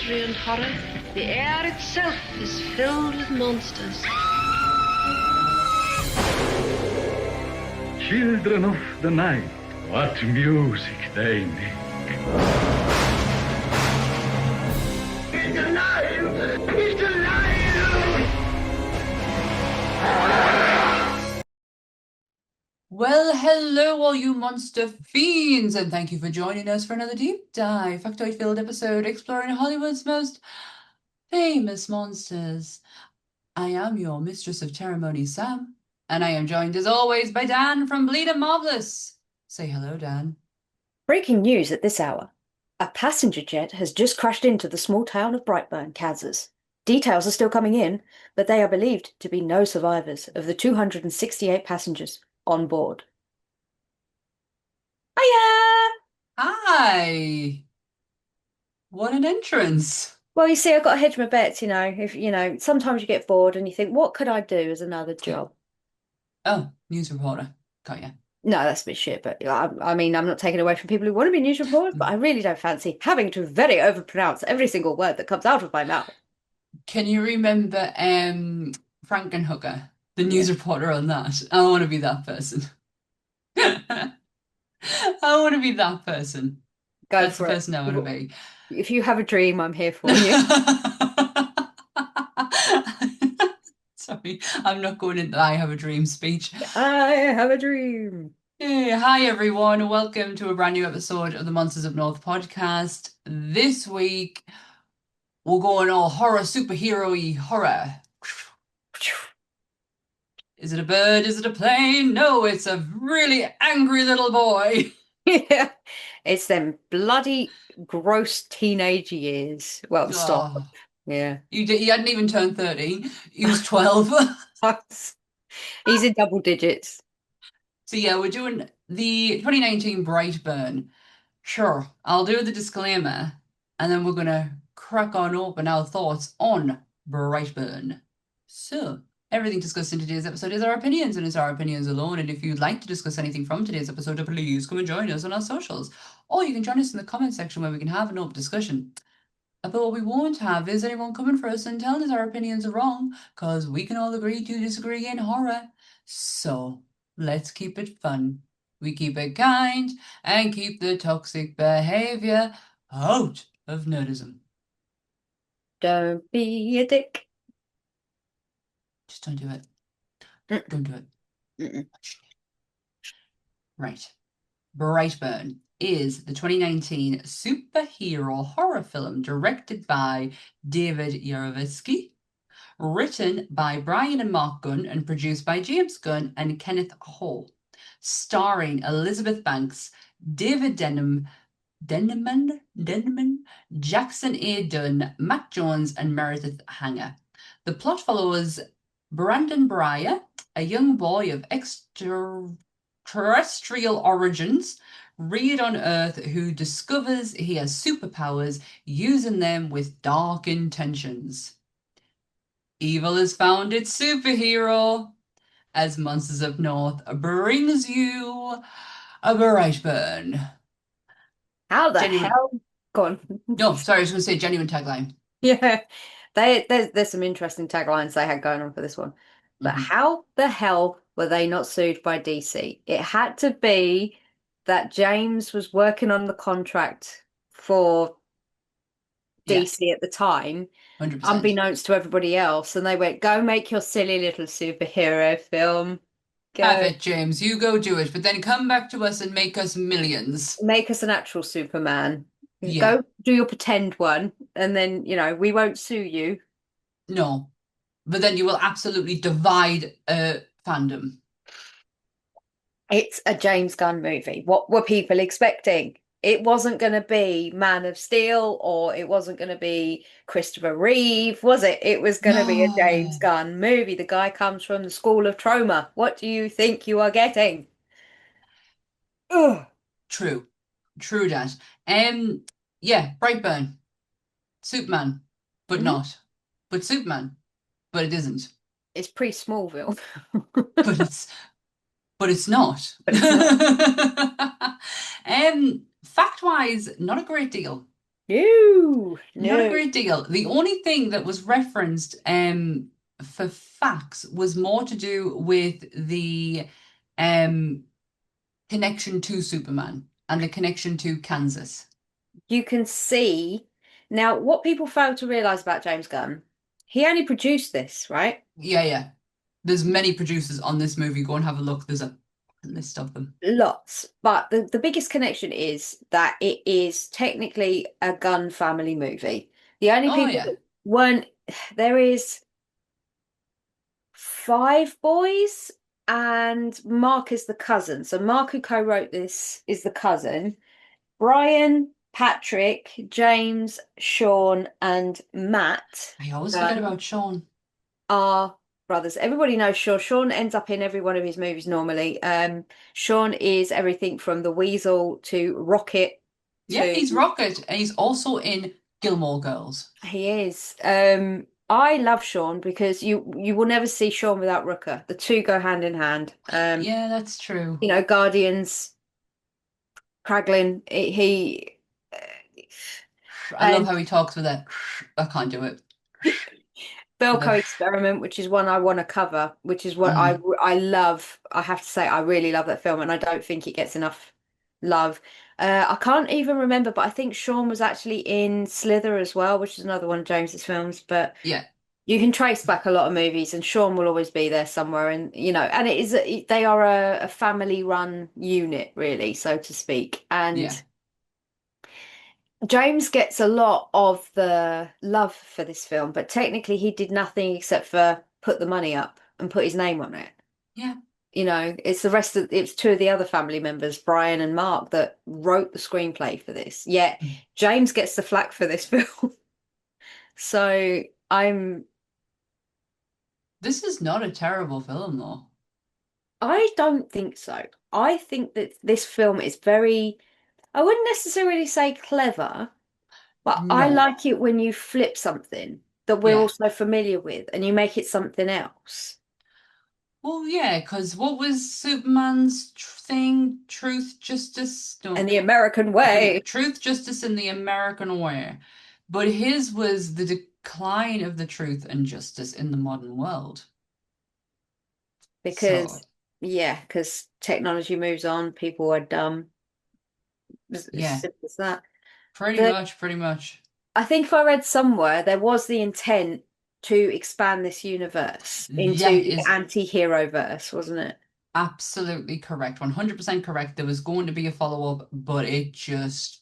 mystery and horror, the air itself is filled with monsters. Children of the night, what music they make. He's alive! He's alive! Well, hello, all you monster fiends, and thank you for joining us for another deep dive, factoid-filled episode exploring Hollywood's most famous monsters. I am your mistress of ceremony, Sam, and I am joined as always by Dan from Bleeding Marvelous. Say hello, Dan. Breaking news at this hour. A passenger jet has just crashed into the small town of Brightburn, Kansas. Details are still coming in, but they are believed to be no survivors of the 268 passengers on board. Hiya! Hi! What an entrance! Well, you see, I've got to hedge my bets, if sometimes you get bored and you think, what could I do as another job? Oh, news reporter. Got ya. No, that's a bit shit, but I mean, I'm not taking away from people who want to be news reporters, but I really don't fancy having to very overpronounce every single word that comes out of my mouth. Can you remember Frankenhooker, the news reporter on that? I want to be that person. I want to be that person. That's the person I want to be. If you have a dream, I'm here for you. Sorry, I'm not going into I have a dream speech. I have a dream. Hey, hi everyone, welcome to a brand new episode of the Monsters Up North podcast. This week, we're going all horror, superhero-y horror. Is it a bird? Is it a plane? No, it's a really angry little boy. Yeah, it's them bloody gross teenage years. Well, stop. Oh, Yeah. he hadn't even turned 13. He was 12. He's in double digits. So yeah, we're doing the 2019 Brightburn. Sure, I'll do the disclaimer, and then we're going to crack on open our thoughts on Brightburn. So, everything discussed in today's episode is our opinions, and it's our opinions alone. And if you'd like to discuss anything from today's episode, please come and join us on our socials. Or you can join us in the comment section where we can have an open discussion. But what we won't have is anyone coming for us and telling us our opinions are wrong, because we can all agree to disagree in horror. So, let's keep it fun. We keep it kind and keep the toxic behavior out of nerdism. Don't be a dick. Just don't do it. Mm. Don't do it. Mm-mm. Right. Brightburn is the 2019 superhero horror film directed by David Yarovitsky, written by Brian and Mark Gunn, and produced by James Gunn and Kenneth Hall, starring Elizabeth Banks, David Denman, Jackson A. Dunn, Matt Jones, and Meredith Hanger. The plot follows Brandon Breyer, a young boy of extraterrestrial origins, reared on Earth, who discovers he has superpowers, using them with dark intentions. Evil has found its superhero, as Monsters Up North brings you a Brightburn. How the hell? Go on. No, sorry, I was going to say genuine tagline. Yeah, there's some interesting taglines they had going on for this one. But how the hell were they not sued by DC? It had to be that James was working on the contract for DC at the time, 100%. unbeknownst to everybody else, and they went, go make your silly little superhero film. Go. Have it, James. You go do it, but then come back to us and make us millions. Make us an actual Superman. Yeah. Go do your pretend one, and then, we won't sue you. No, but then you will absolutely divide a fandom. It's a James Gunn movie. What were people expecting? It wasn't going to be Man of Steel, or it wasn't going to be Christopher Reeve, was it? It was going to be a James Gunn movie. The guy comes from the School of Trauma. What do you think you are getting? Ugh. True, that. Yeah, Brightburn, Superman, but not. But Superman, but it isn't. It's pre-Smallville. but it's not. But it's not. Fact-wise, not a great deal. No, Not a no. great deal. The only thing that was referenced for facts was more to do with the um connection to Superman and the connection to Kansas. You can see now what people fail to realize about James Gunn. He only produced this, right? Yeah, yeah. There's many producers on this movie. Go and have a look. There's a list of them. Lots, but the biggest connection is that it is technically a Gunn family movie. The only Oh people yeah. that weren't there is five boys, and Mark is the cousin. So Mark, who co-wrote this, is the cousin. Brian, Patrick, James, Sean, and Matt I always forget Gunn about Sean. are brothers. Everybody knows Sean. Sean ends up in every one of his movies normally. Sean is everything from the Weasel to Rocket Yeah, to he's Rocket, and he's also in Gilmore Girls. he is. I love Sean because you will never see Sean without Rooker. The two go hand in hand. Yeah, that's true. Guardians, Kraglin, I love and how he talks with that. I can't do it. With Belko a Experiment, which is one I want to cover, which is what mm. I love. I have to say, I really love that film, and I don't think it gets enough love. I can't even remember, but I think Sean was actually in Slither as well, which is another one of James's films. But Yeah, you can trace back a lot of movies, and Sean will always be there somewhere. And and they are a family-run unit, really, so to speak. And yeah, James gets a lot of the love for this film, but technically he did nothing except for put the money up and put his name on it. yeah. It's two of the other family members, Brian and Mark, that wrote the screenplay for this. Yet Mm. James gets the flack for this film. So This is not a terrible film, though. I don't think so. I think that this film is very, I wouldn't necessarily say clever, but I No. like it when you flip something that we're Yeah. also familiar with and you make it something else. Well, yeah, because what was Superman's thing? Truth, justice? And No, the American I forget. way, Truth, justice, in the American way. But his was the decline of the truth and justice in the modern world. So, because technology moves on, people are dumb. As yeah, simple as that. pretty The much, pretty much. I think if I read somewhere there was the intent to expand this universe Yeah, into the is anti-hero verse, wasn't it? absolutely correct. 100% correct. There was going to be a follow-up, but it just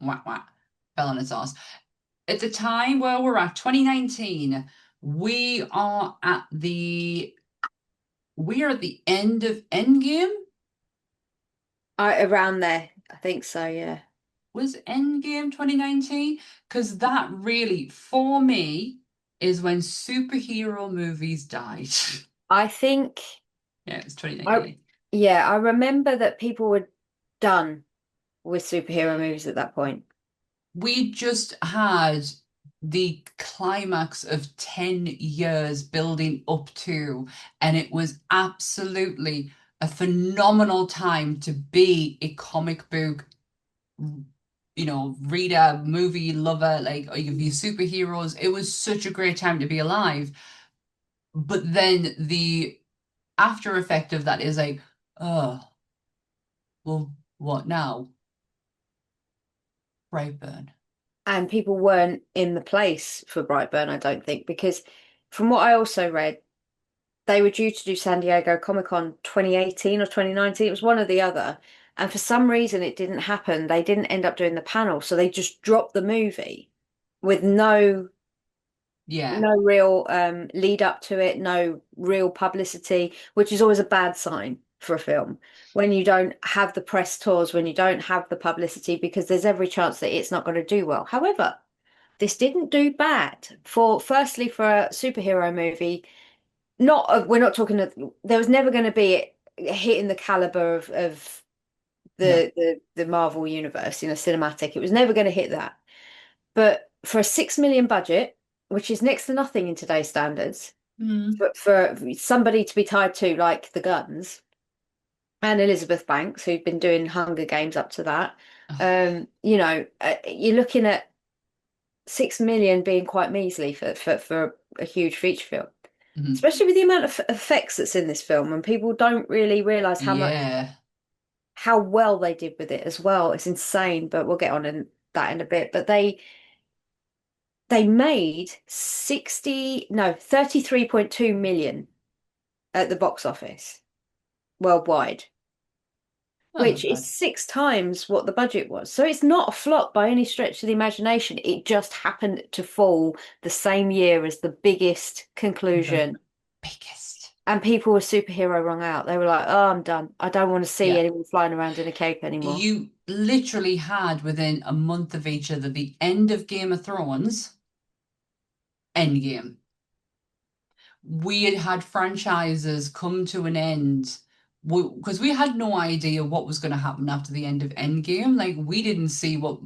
wah, wah, fell on its ass. At the time where we're at, 2019, we are at the we are at the end of Endgame. Around there, I think so, yeah. Was Endgame 2019? Because that really, for me, is when superhero movies died. I think Yeah, it's I 2019. yeah, I remember that people were done with superhero movies at that point. We just had the climax of 10 years building up to, and it was absolutely a phenomenal time to be a comic book, reader, movie lover, like if you superheroes. It was such a great time to be alive. But then the after effect of that is like, oh, well, what now? Brightburn. And people weren't in the place for Brightburn, I don't think, because from what I also read, they were due to do San Diego Comic-Con 2018 or 2019. It was one or the other. And for some reason it didn't happen. They didn't end up doing the panel, so they just dropped the movie with Yeah. no real lead up to it, no real publicity, which is always a bad sign for a film when you don't have the press tours, when you don't have the publicity, because there's every chance that it's not going to do well. However, this didn't do bad firstly for a superhero movie. We're not talking. There was never going to be a hit in the caliber of No. the Marvel universe in a cinematic. It was never going to hit that. But for a 6 million budget, which is next to nothing in today's standards, Mm. but for somebody to be tied to like the Guns and Elizabeth Banks, who'd been doing Hunger Games up to that, You're looking at 6 million being quite measly for a huge feature film, Mhm. especially with the amount of effects that's in this film, and people don't really realize Yeah. how well they did with it as well. It's insane, but we'll get on in that in a bit. But they made 33.2 million at the box office worldwide, Oh, which not is bad. 6 times what the budget was. So it's not a flop by any stretch of the imagination. It just happened to fall the same year as the biggest The conclusion. biggest. And people were superhero wrung out. They were like, oh, I'm done. I don't want to see Yeah. anyone flying around in a cape anymore. You literally had within a month of each other the end of Game of Thrones, Endgame. We had had franchises come to an end because we had no idea what was going to happen after the end of Endgame. Like, we didn't see what,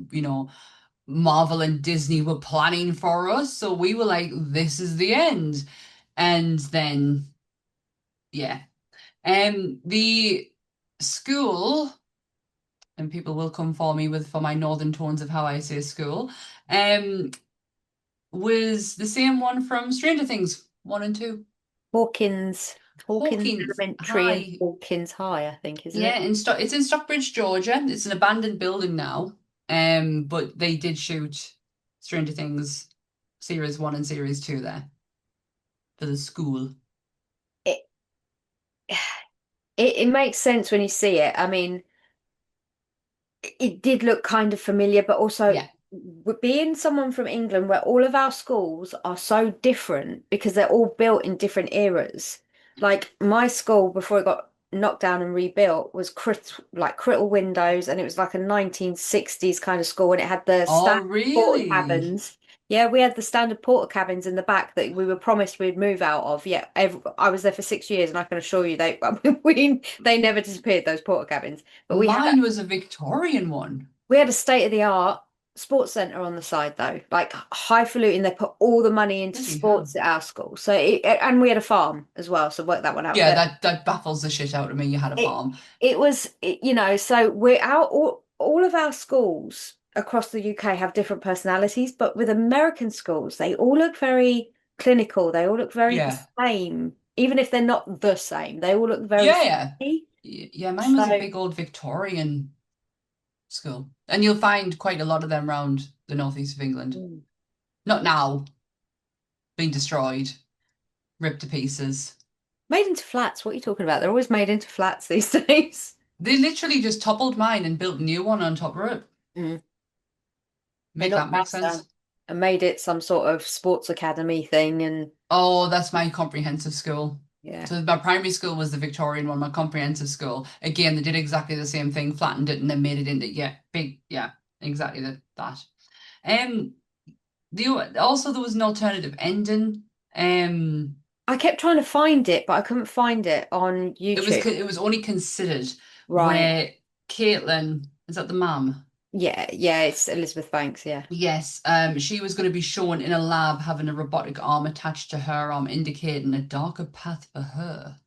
Marvel and Disney were planning for us. So we were like, this is the end. And then, yeah. The school, and people will come for me for my northern tones of how I say school, um, was the same one from Stranger Things 1 and 2. Hawkins Hawkins Elementary and High. Hawkins High, I think, isn't Yeah, it? it's in Stockbridge, Georgia. It's an abandoned building now. But they did shoot Stranger Things series 1 and series 2 there for the school. It, it makes sense when you see it. I mean, it did look kind of familiar, but also Yeah. being someone from England where all of our schools are so different because they're all built in different eras. Like my school before it got knocked down and rebuilt was like Crittall windows, and it was like a 1960s kind of school, and it had the Oh, standard porta really? cabins. Yeah, we had the standard porta cabins in the back that we were promised we'd move out of. Yeah, I was there for 6 years, and I can assure you they never disappeared, those porta cabins. But Mine was a Victorian one. we had a state-of-the-art sports centre on the side though, like highfalutin. They put all the money into Bloody hell. sports at our school. So and we had a farm as well, so work that one out. Yeah, But that baffles the shit out of me. You had a it farm. so we're out all of our schools across the UK have different personalities, but with American schools, they all look very clinical. They all look very the Yeah. same, even if they're not the same. They all look very Yeah, yeah. funny. Yeah, mine was a So big old Victorian school. And you'll find quite a lot of them around the northeast of England. mm. Not now, being destroyed, ripped to pieces. Made into flats. What are you talking about? They're always made into flats these days. They literally just toppled mine and built a new one on top of it. Mm. They Make that knocked make us down sense? and made it some sort of sports academy thing, and Oh, that's my comprehensive school. yeah. So my primary school was the Victorian one, my comprehensive school. Again, they did exactly the same thing, flattened it and then made it into, yeah, big, yeah, exactly that. Um, also there was an alternative ending. I kept trying to find it, but I couldn't find it on YouTube. It was only considered Right. where Caitlin, is that the mum? Yeah, yeah, it's Elizabeth Banks, yeah. Yes, she was going to be shown in a lab having a robotic arm attached to her arm, indicating a darker path for her.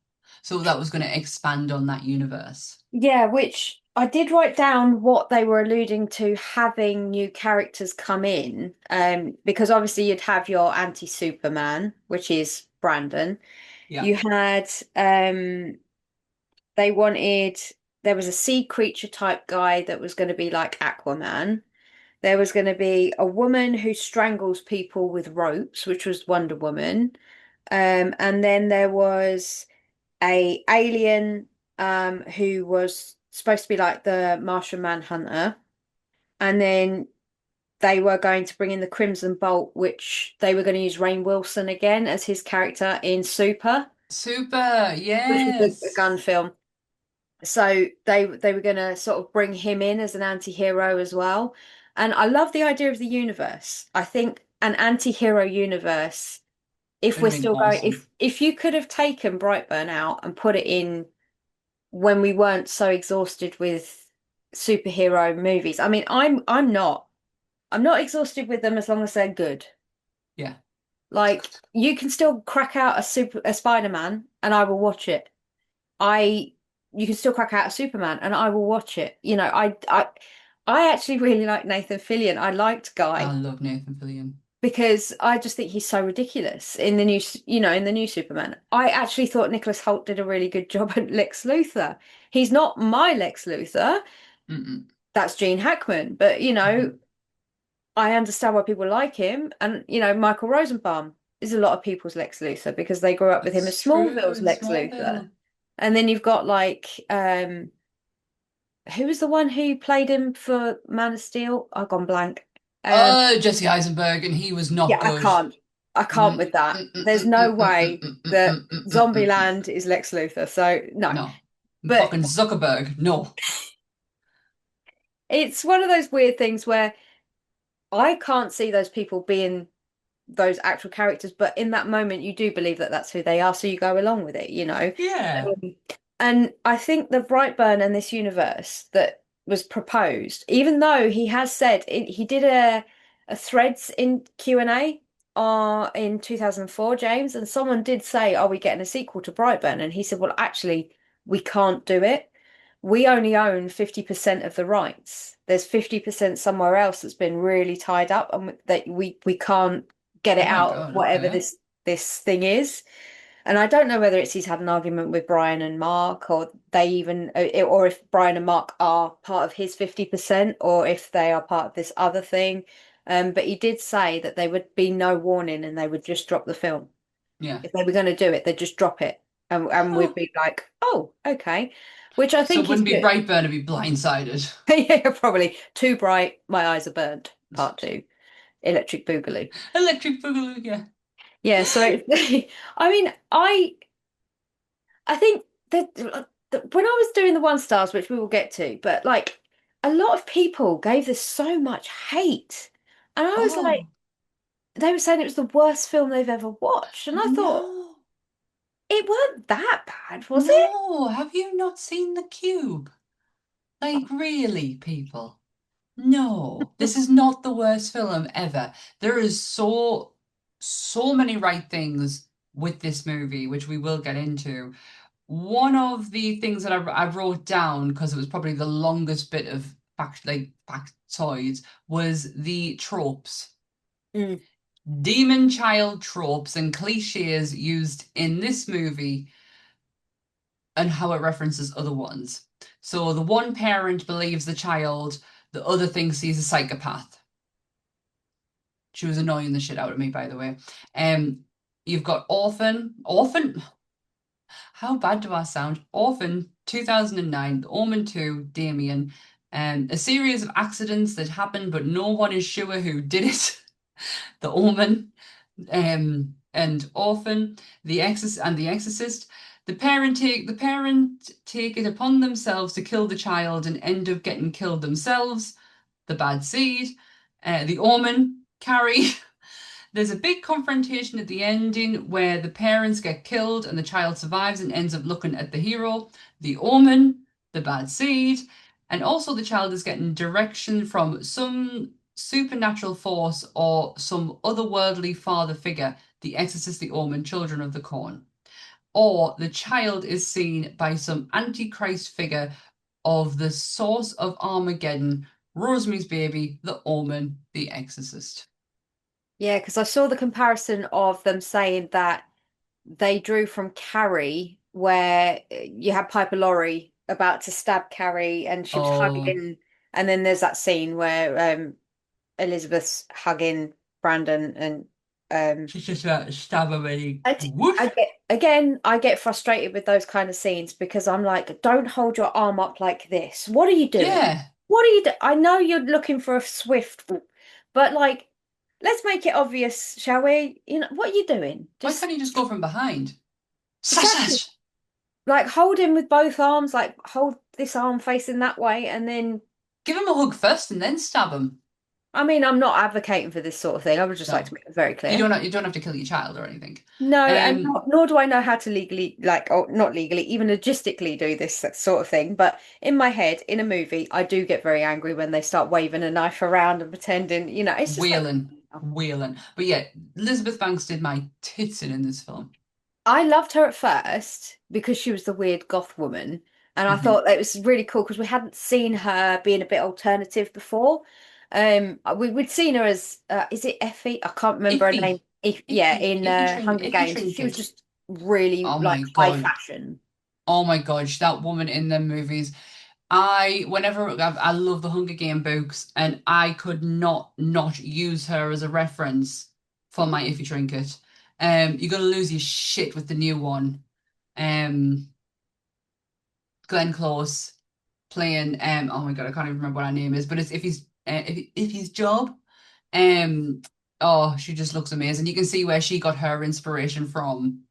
So that was going to expand on that universe. Yeah, which I did write down what they were alluding to having new characters come in. Because obviously you'd have your anti-Superman, which is Brandon. Yeah. You had they wanted there was a sea creature type guy that was going to be like Aquaman. There was going to be a woman who strangles people with ropes, which was Wonder Woman. And then there was a alien who was supposed to be like the Martian Manhunter. And then they were going to bring in the Crimson Bolt, which they were going to use Rainn Wilson again as his character in Super, Super, which was a yes. gun film. So they were going to sort of bring him in as an anti-hero as well. And I love the idea of the universe. I think an anti-hero universe, if It would we're have been still going, awesome. if you could have taken Brightburn out and put it in when we weren't so exhausted with superhero movies. I mean, I'm not exhausted with them as long as they're good. Yeah. Like you can still crack out a Spider-Man and I will watch it. I you can still crack out a Superman and I will watch it. I actually really like Nathan Fillion. I liked I Guy love Nathan Fillion. because I just think he's so ridiculous in the new, in the new Superman. I actually thought Nicholas Hoult did a really good job at Lex Luthor. He's not my Lex Luthor. Mm-mm. That's Gene Hackman, but Mhm. I understand why people like him. And Michael Rosenbaum is a lot of people's Lex Luthor because they grew up with him It's as true Smallville's in Lex Luthor. Smallville. And then you've got like who was the one who played him for Man of Steel? I've gone blank. Um, Jesse Eisenberg, and he was not yeah, I good. can't. I can't with that. There's no way that Zombieland is Lex Luthor. So no. No. But Fucking Zuckerberg. No. it's one of those weird things where I can't see those people being those actual characters, but in that moment you do believe that that's who they are, so you go along with it. Yeah. And I think the Brightburn and this universe that was proposed, even though he has said he did a threads in Q&A in 2004, James, and someone did say, "Are we getting a sequel to Brightburn?" And he said, "Well, actually, we can't do it. We only own 50% of the rights. There's 50% somewhere else that's been really tied up, and that we can't get it Oh my out of God. whatever Okay. this thing is." And I don't know whether it's he's had an argument with Brian and Mark, or they even, or if Brian and Mark are part of his 50%, or if they are part of this other thing. But he did say that there would be no warning and they would just drop the film. Yeah. If they were going to do it, they'd just drop it. And we'd Oh. be like, oh, okay. Which I So it think is wouldn't be good. Brightburn, it'd be Blindsided. Yeah, probably. Too bright, my eyes are burnt. Part two. Electric Boogaloo. Electric Boogaloo, yeah. Yeah, so I mean, I think that when I was doing the one stars, which we will get to, but like a lot of people gave this so much hate. And I was like, Oh, they were saying it was the worst film they've ever watched. And I thought, no. it weren't that bad, was it? No. Have you not seen The Cube? Like, really, people? No. This is not the worst film ever. There is so many right things with this movie, which we will get into. One of the things that I wrote down, because it was probably the longest bit of factoids, was the tropes. Mm. Demon child tropes and cliches used in this movie and how it references other ones. So the one parent believes the child, the other thinks he's a psychopath. She was annoying the shit out of me, by the way. You've got Orphan. How bad do I sound? Orphan, 2009, The Omen 2, Damien. A series of accidents that happened, but no one is sure who did it. The Omen, and Orphan, The Exorcist. The parent take it upon themselves to kill the child and end up getting killed themselves. The Bad Seed, The Omen, Carrie. There's a big confrontation at the ending where the parents get killed and the child survives and ends up looking at the hero. The Omen, The Bad Seed, and also the child is getting direction from some supernatural force or some otherworldly father figure. The Exorcist, The Omen, Children of the Corn. Or the child is seen by some antichrist figure of the source of Armageddon, Rosemary's Baby, The Omen, The Exorcist. Yeah, because I saw the comparison of them saying that they drew from Carrie, where you had Piper Laurie about to stab Carrie and she was Oh, hugging, and then there's that scene where Elizabeth's hugging Brandon and she's just about to stab him and he I whoosh. get again, I get frustrated with those kind of scenes because I'm like, don't hold your arm up like this. What are you doing? Yeah. What are you doing? I know you're looking for a swift, but like, let's make it obvious, shall we? What are you doing? Why Just can't he just go from behind? Slash, exactly slash. like hold him with both arms, like hold this arm facing that way, and then Give him a hug first and then stab him. I mean, I'm not advocating for this sort of thing. I would just like No. to make it very You clear. don't have, you don't have to kill your child or anything. No, and Um, nor do I know how to legally, like, or not legally, even logistically do this sort of thing. But in my head, in a movie, I do get very angry when they start waving a knife around and pretending, it's just like, wailing. Wailing. But yeah, Elizabeth Banks did my tits in this film. I loved her at first because she was the weird goth woman. And I Hmm. thought that was really cool because we hadn't seen her being a bit alternative before. We'd seen her as is it Effie? I can't remember her name. Iffy, If yeah, in Hunger Iffy Games, she was Trinket. just really Oh like my high God. fashion. Oh my gosh, that woman in them movies. Whenever I love the Hunger Game books, and I could not use her as a reference for my Iffy Trinket. You're gonna lose your shit with the new one. Um, Glenn Close playing. Oh my God, I can't even remember what her name is, but it's Iffy's job. Um, oh, she just looks amazing. You can see where she got her inspiration from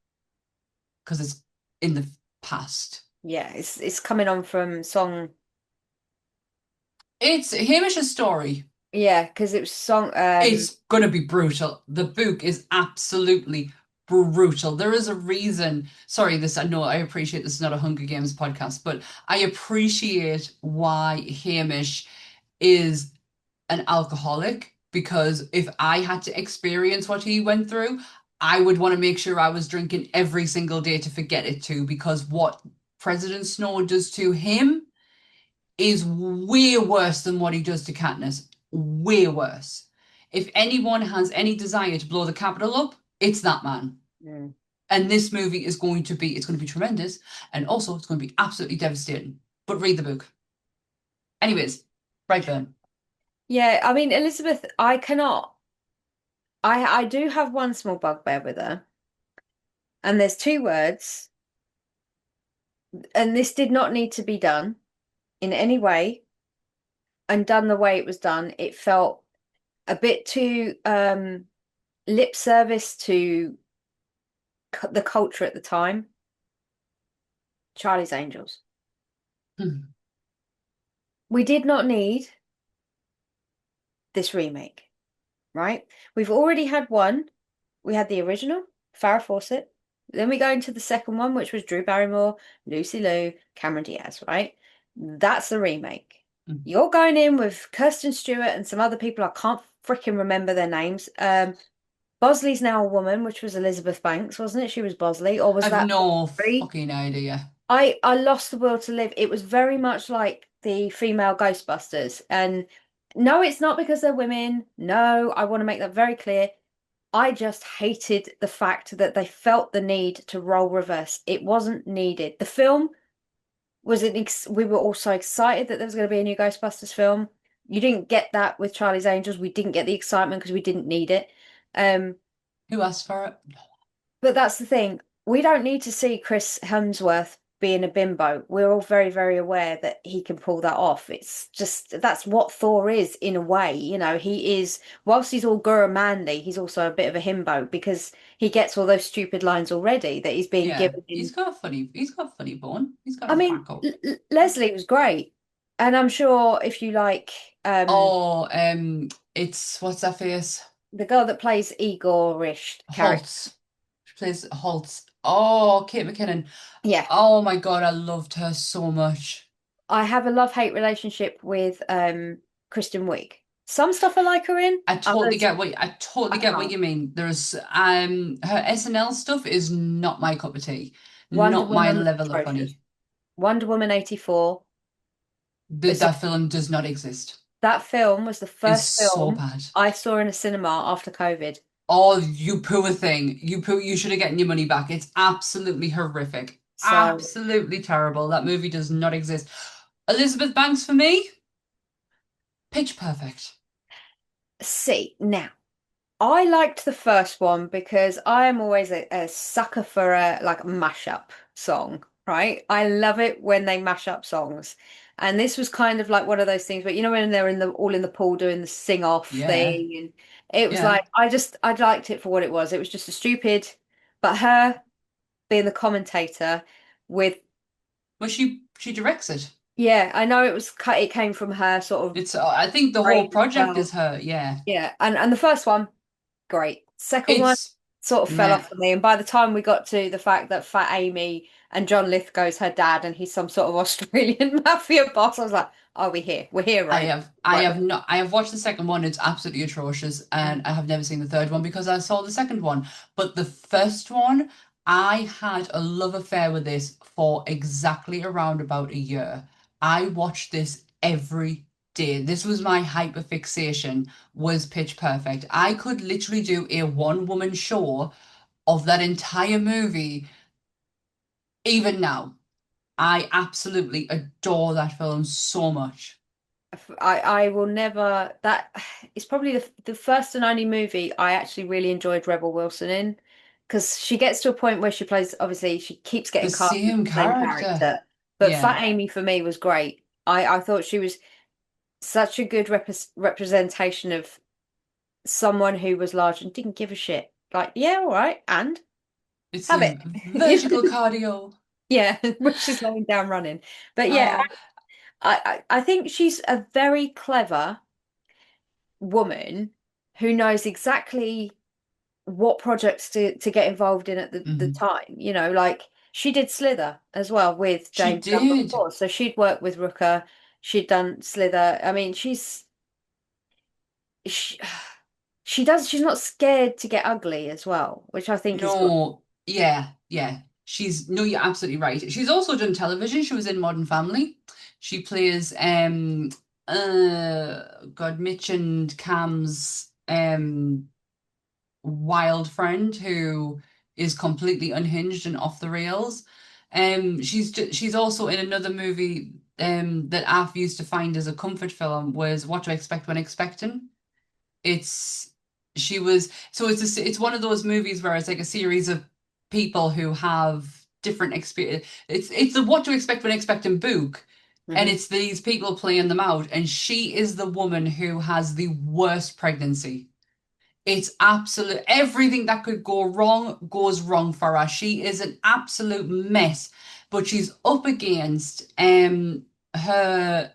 because it's in the past. Yeah, it's coming on from song. It's Hamish's story. Yeah, because it was song. It's gonna be brutal. The book is absolutely brutal. There is a reason. Sorry, this I know I appreciate this is not a Hunger Games podcast, but I appreciate why Hamish is an alcoholic because if I had to experience what he went through, I would want to make sure I was drinking every single day to forget it too, because what President Snow does to him is way worse than what he does to Katniss. Way worse. If anyone has any desire to blow the Capitol up, it's that man. mm. And this movie is it's going to be tremendous, and also it's going to be absolutely devastating. But read the book. Anyways, Brightburn. Yeah, I mean Elizabeth, I cannot. I do have one small bugbear with her, and there's two words, and this did not need to be done in any way, and done the way it was done. It felt a bit too lip service to the culture at the time. Charlie's Angels. Hmm. We did not need this remake, right? We've already had one. We had the original, Farrah Fawcett. Then we go into the second one, which was Drew Barrymore, Lucy Liu, Cameron Diaz, right? That's the remake. Hmm. You're going in with Kirsten Stewart and some other people. I can't freaking remember their names. Bosley's now a woman, which was Elizabeth Banks, wasn't it? She was Bosley, or was I've that no three? fucking idea. I lost the will to live. It was very much like the female Ghostbusters. And no, it's not because they're women. No, I want to make that very clear. I just hated the fact that they felt the need to role reverse. It wasn't needed. The film was we were all so excited that there was going to be a new Ghostbusters film. You didn't get that with Charlie's Angels. We didn't get the excitement because we didn't need it. Um, Who asked for it? but that's the thing. We don't need to see Chris Hemsworth being a bimbo. We're all very, very aware that he can pull that off. It's just that's what Thor is in a way. You know, he is, whilst he's all Guru manly, he's also a bit of a himbo because he gets all those stupid lines already that he's being Yeah, given in. he's got a funny bone. He's got I a mean, crackle. Leslie was great. And I'm sure if you like Oh, it's what's that face? the girl that plays Igorish character. Holtz. She plays Holtz. Oh, Kate McKinnon. Yeah. Oh my God, I loved her so much. I have a love-hate relationship with Kristen Wiig. Some stuff I like her in, others I totally I get what can't. you mean. There's her SNL stuff is not my cup of tea. Wonder Not my Woman was level of atrocious. funny. Wonder Woman 84. It's a, That film does not exist. that film was the It's first so film bad. I saw in a cinema after COVID. Oh, you poor thing. You should have gotten your money back. It's absolutely horrific. So, Absolutely terrible. That movie does not exist. Elizabeth Banks for me, pitch perfect. see, now I liked the first one because I am always a sucker for a like mashup song, right? I love it when they mash up songs. And this was kind of like one of those things, but you know when they're in the all in the pool doing the sing off Yeah. thing, and it was Yeah. like I liked it for what it was. It was just a stupid, but her being the commentator with Well, she directs it. yeah, I know it was it came from her sort of It's I think the brain whole as project well. is her. Yeah. Yeah, and the first one great. Second one It's sort of fell meh. off for me. And by the time we got to the fact that Fat Amy and John Lithgow's her dad and he's some sort of Australian mafia boss, I was like, oh, we're here. We're here, right? I Right. have not I have watched the second one. It's absolutely atrocious, and I have never seen the third one because I saw the second one. But the first one, I had a love affair with this for exactly around about a year. I watched this every day. This was my hyperfixation, was Pitch Perfect. I could literally do a one-woman show of that entire movie even now. I absolutely adore that film so much. I will never that it's probably the first and only movie I actually really enjoyed Rebel Wilson in, because she gets to a point where she plays, obviously she keeps The getting cast as same the same character. character, but Yeah. Fat Amy for me was great. I thought she was such a good representation of someone who was large and didn't give a shit. Like, yeah, all right, and It's have a it. vertical cardio. Yeah, which she's laying down running. But yeah, Oh, I think she's a very clever woman who knows exactly what projects to get involved in at the mhm. time. Like she did Slither as well with She James Gunn did. before. So she'd worked with Rooker, she'd done Slither. I mean, she, she's not scared to get ugly as well, which I think is good. No, yeah, yeah. No, you're absolutely right. She's also done television. She was in Modern Family. She plays God, Mitch and Cam's wild friend who is completely unhinged and off the rails. She's also in another movie that I've used to find as a comfort film was What to Expect When Expecting. It's she was so it's one of those movies where it's like a series of people who have different experience. It's the What to Expect When Expecting book, and Hmm. it's these people playing them out, and she is the woman who has the worst pregnancy. It's absolute everything that could go wrong goes wrong for her. She is an absolute mess, but she's up against her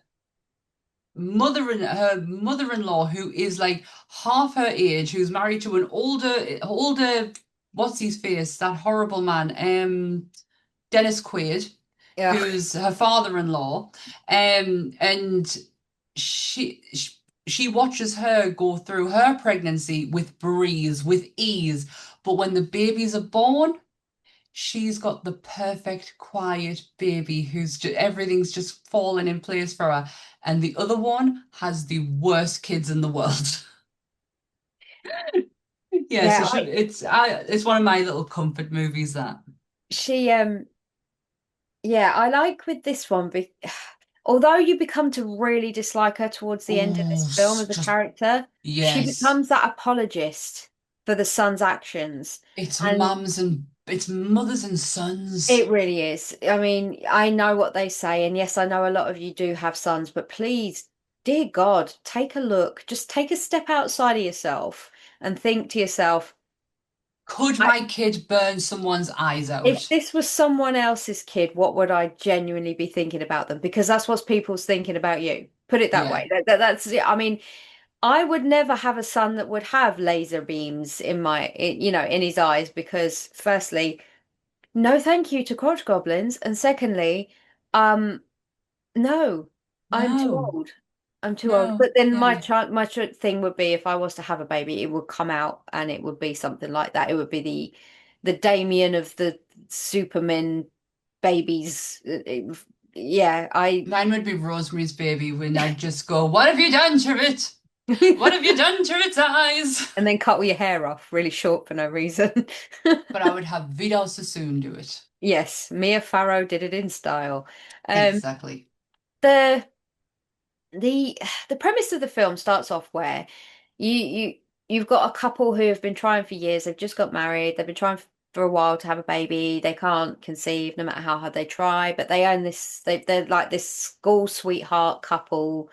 mother-in-law who is like half her age, who's married to an older what's his face, that horrible man, Dennis Quaid, Yeah. who's her father-in-law, and she she watches her go through her pregnancy with breeze, with ease, but when the babies are born, she's got the perfect quiet baby everything's just falling in place for her, and the other one has the worst kids in the world. Yeah, so Yeah, it's one of my little comfort movies that. she yeah, I like with this one, although you become to really dislike her towards the end of Oh, this film as a just character, she yes. becomes that apologist for the son's actions. And It's mothers and sons. it really is. I mean, I know what they say, and yes, I know a lot of you do have sons, but please, dear God, take a look. Just take a step outside of yourself and think to yourself, Could my kid burn someone's eyes if out? this was someone else's kid, what would I genuinely be thinking about them? Because that's what people's thinking about you. Put it that Yeah. way. That's it. I mean, I would never have a son that would have laser beams in his eyes, because firstly, no thank you to crotch goblins, and secondly, um, no, I'm too No. old. I'm too old. No. But then Yeah. thing would be, if I was to have a baby, it would come out and it would be something like that. It would be the Damien of the Superman babies. Yeah, I Mine would be Rosemary's Baby when I'd just go, "What have you done to it? What have you done to its eyes?" and then cut all your hair off really short for no reason. But I would have Vidal Sassoon do it. Yes, Mia Farrow did it in style. Um, Exactly. the the the premise of the film starts off where you've got a couple who have been trying for years. They've just got married. They've been trying for a while to have a baby. They can't conceive no matter how hard they try. But they own this. They're like this school sweetheart couple,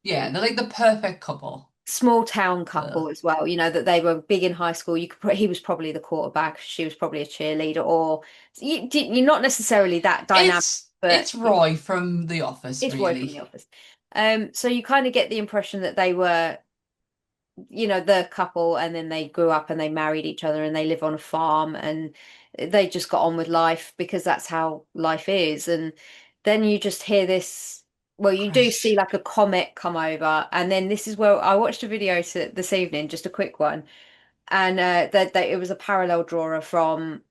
Yeah, they're like the perfect couple. small town Ugh. couple as well. That they were big in high school. He was probably the quarterback. She was probably a cheerleader, or you're not necessarily that dynamic, but It's Roy from The Office, it's Roy from really. The Office. So you kind of get the impression that they were, the couple, and then they grew up and they married each other and they live on a farm and they just got on with life because that's how life is. And then you just hear this, well, you do see Crash. like a comet come over, and then this is where I watched a video this evening, just a quick one, and that it was a parallel drawer from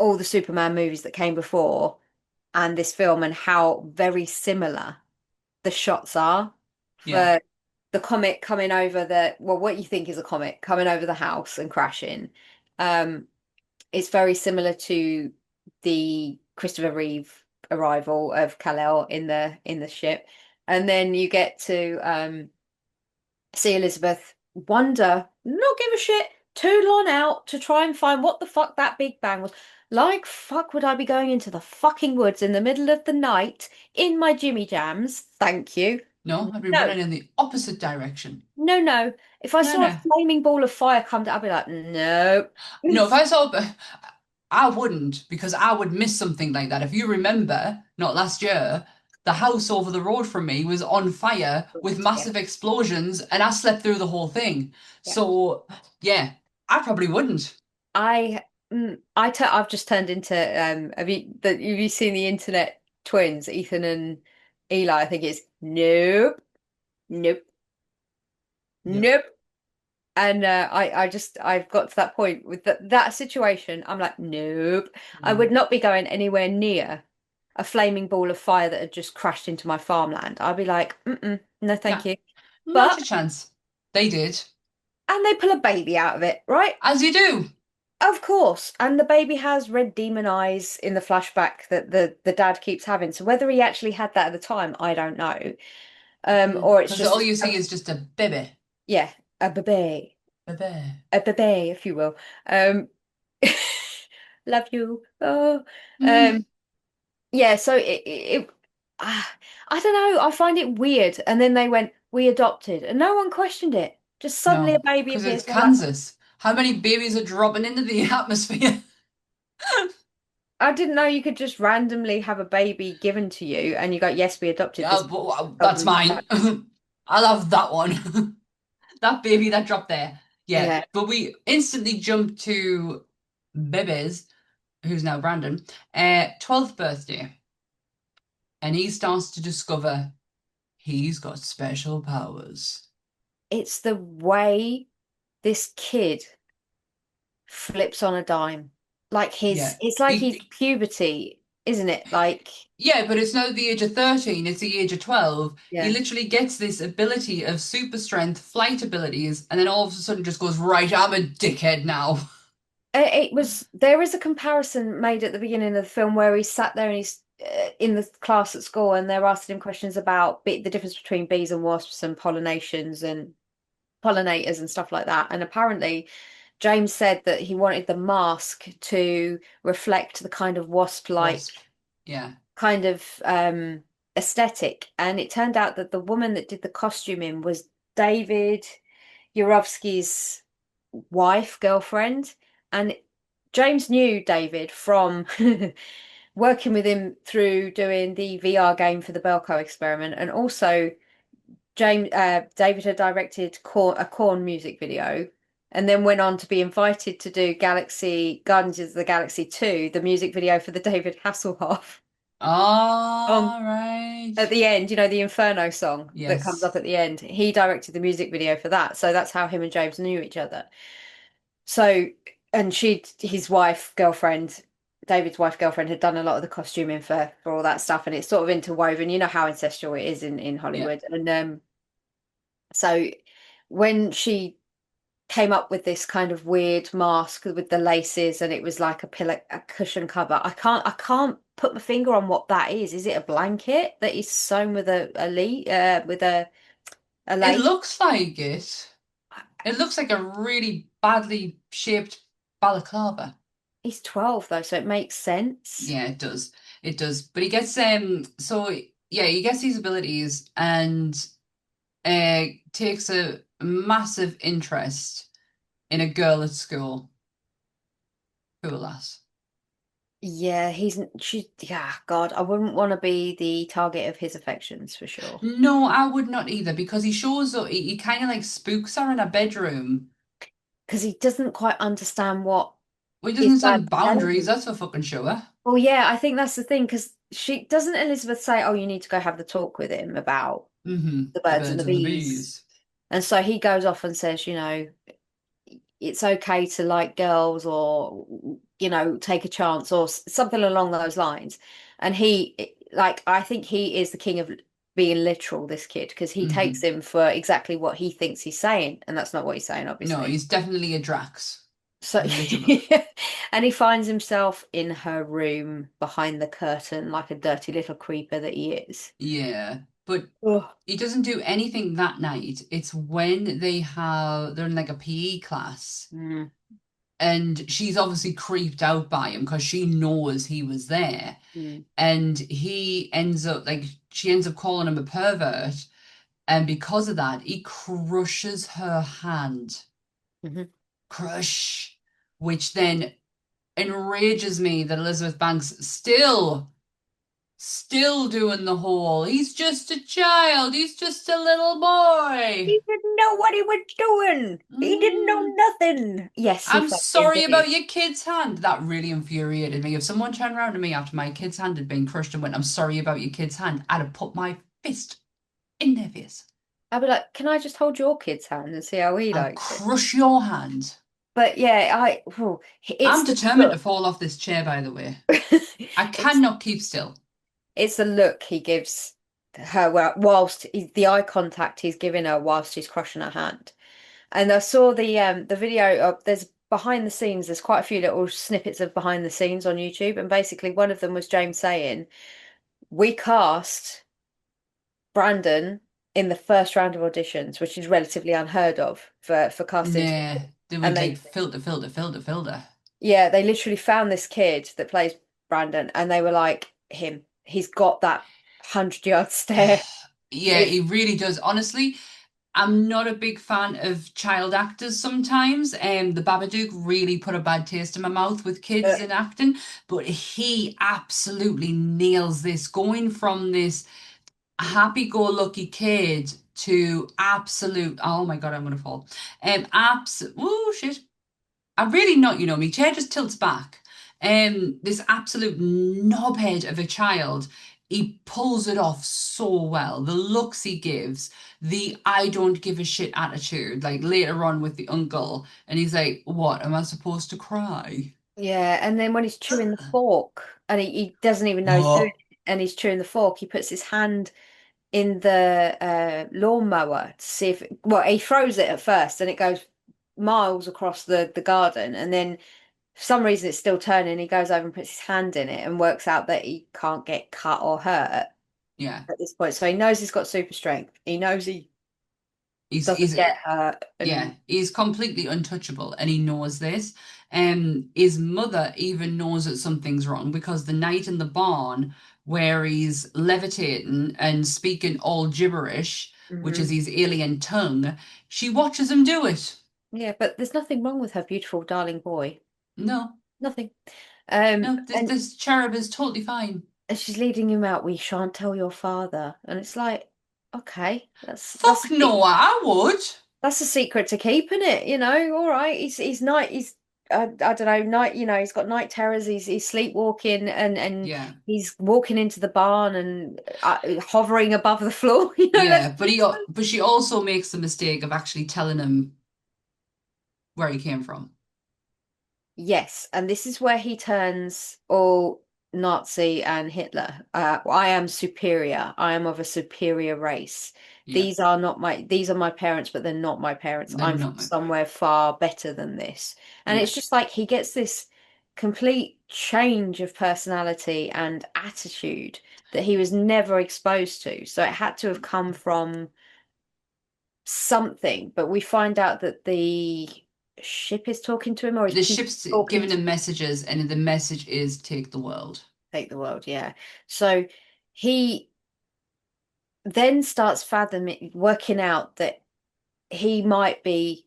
all the Superman movies that came before and this film and how very similar the shots are Yeah. for the comet coming over what you think is a comet coming over the house and crashing. Um, it's very similar to the Christopher Reeve arrival of Kal-El in the ship. And then you get to see Elizabeth wonder, not give a shit, toodle on out to try and find what the fuck that Big Bang was. Like fuck would I be going into the fucking woods in the middle of the night in my Jimmy Jams? Thank you. No, I'd be No, running in the opposite direction. no, no. If I No, saw a no. flaming ball of fire come down, I'd be like, no. No, if I saw, I wouldn't, because I would miss something like that. If you remember, not last year, the house over the road from me was on fire with Yeah, massive explosions, and I slept through the whole thing. yeah. So, yeah, I probably wouldn't. I've just turned into have you seen the internet twins, Ethan and Eli? I think it's nope, nope, Yep. nope. And I've got to that point with that situation. I'm like, nope. I No. would not be going anywhere near a flaming ball of fire that had just crashed into my farmland. I'd be like, no, thank Yeah, you. not But a chance. They did. and they pull a baby out of it, right? As you do. Of course. And the baby has red demon eyes in the flashback that the dad keeps having. So whether he actually had that at the time, I don't know. Or it's Because all just you see is just a baby. yeah, a baby. Baby. A baby, if you will. Um love you. Oh. Mm, Um yeah, so ah, I don't know, I find it weird. And then they went, we adopted, and no one questioned it. Just suddenly a no, baby because it's appears. And I'm like, Kansas. How many babies are dropping into the atmosphere? I didn't know you could just randomly have a baby given to you and you go, yes, we adopted Yeah, this but that's children's mine. child. I love that one. That baby that dropped there. Yeah, Yeah, but we instantly jump to Bebes, who's now Brandon, 12th birthday, and he starts to discover he's got special powers. it's the way this kid flips on a dime. Like Yeah. it's like his puberty, isn't it? Like, Yeah, but it's not the age of 13, it's the age of 12. He yeah. literally gets this ability of super strength, flight abilities, and then all of a sudden just goes, right, I'm a dickhead now. There is a comparison made at the beginning of the film where he sat there and he's in the class at school and they're asking him questions about the difference between bees and wasps and pollinations and pollinators and stuff like that. And apparently, James said that he wanted the mask to reflect the kind of wasp-like Wasp. Yeah. kind of aesthetic. And it turned out that the woman that did the costuming was David Yurovsky's wife, girlfriend. And James knew David from working with him through doing the VR game for the Belko experiment. And also, David had directed a Korn music video and then went on to be invited to do Guardians of the Galaxy 2, the music video for the David Hasselhoff song All right. at the end, the Inferno song that comes Yes. up at the end. He directed the music video for that. So that's how him and James knew each other. So, and his wife, girlfriend, David's wife, girlfriend, had done a lot of the costuming for all that stuff. And it's sort of interwoven. You know how ancestral it is in Yeah. Hollywood. And so when she came up with this kind of weird mask with the laces and it was like a cushion cover. I can't put my finger on what that is. Is it a blanket that is sewn with a It lace? looks like it. It looks like a really badly shaped balaclava. He's 12 though, so it makes sense. Yeah, it does. It does. But he gets so yeah, he gets these abilities and takes a massive interest in a girl at school. Cool lass. Yeah, yeah, God, I wouldn't want to be the target of his affections for sure. No, I would not either because he shows up, he kind of like spooks her in her bedroom. Because he doesn't quite understand what Well, he his doesn't dad's send telling boundaries, him. that's for fucking sure. Well, yeah, I think that's the thing because she doesn't Elizabeth say, "Oh, you need to go have the talk with him about the The birds and the birds and the bees." bees. And so he goes off and says, it's okay to like girls or take a chance or something along those lines. And I think he is the king of being literal, this kid, because he takes Hmm. him for exactly what he thinks he's saying, and that's not what he's saying, No, obviously. he's definitely a Drax. So, Literal. and he finds himself in her room behind the curtain, like a dirty little creeper that he is. Yeah. But Oh. he doesn't do anything that night. It's when they're in like a PE class, Mm, and she's obviously creeped out by him because she knows he was there. mm, And she ends up calling him a pervert. And because of that, he crushes her hand. mhm. Crush. Which then enrages me that Elizabeth Banks still doing the whole, he's just a child, he's just a little boy. He didn't know what he was doing. He didn't know Mm. nothing. Yes, he I'm fucking sorry did. about your kid's hand. That really infuriated me. If someone turned around to me after my kid's hand had been crushed and went, I'm sorry about your kid's hand, I'd have put my fist in their face. I'd be like, can I just hold your kid's hand and see how he I'll likes it? crush your hand. But yeah, it's I'm the determined to look. fall off this chair, by the way. I It's cannot keep still. it's the look he gives her whilst the eye contact he's giving her whilst he's crushing her hand. And I saw the video of there's behind the scenes. There's quite a few little snippets of behind the scenes on YouTube, and basically one of them was James saying, "We cast Brandon in the first round of auditions, which is relatively unheard of for castings." Nah, they And would like filter. they literally found this kid that plays Brandon, and they were like, him. He's got that 100-yard stare. Yeah, It, he really does. Honestly, I'm not a big fan of child actors sometimes. The Babadook really put a bad taste in my mouth with uh, kids in acting, but he absolutely nails this, going from this happy-go-lucky kid to absolute, oh my God, I'm gonna fall. Oh shit. I really not, my chair just tilts back. This absolute knobhead of a child, he pulls it off so well. The looks he gives, the I don't give a shit attitude, like later on with the uncle, and he's like, "What, am I supposed to cry?" yeah, and then when he's chewing the fork, and he doesn't even know he's doing Oh, it, and he's chewing the fork, he puts his hand in the lawnmower to see if well, he throws it at first, and it goes miles across the garden, and then for some reason it's still turning. He goes over and puts his hand in it and works out that he can't get cut or hurt yeah. at this point. So he knows he's got super strength. He knows he doesn't He's get hurt. Yeah, And he's completely untouchable and he knows this. His mother even knows that something's wrong because the night in the barn where he's levitating and speaking all gibberish, which is Mhm. his alien tongue, she watches him do it. Yeah, but there's nothing wrong with her beautiful darling boy. No, Nothing. no, And this cherub is totally fine. she's leading him out. We shan't tell your father. And it's like, okay, Fuck no, I would. that's a secret to keep, isn't it? All right. He's I don't know, night, he's got night terrors, he's sleepwalking and Yeah, he's walking into the barn and hovering above the floor, yeah, that's but she also makes the mistake of actually telling him where he came from. yes, and this is where he turns all Nazi and Hitler. I am superior. I am of a superior race. Yeah, These are my parents, but they're not my parents. they're I'm from not my somewhere parents. far better than this. And Yeah. it's just like he gets this complete change of personality and attitude that he was never exposed to. So it had to have come from something, but we find out that the ship is talking to him or his The people ship's talking giving to him messages, and the message is take the world. take the world, yeah. So he then starts fathoming, working out that he might be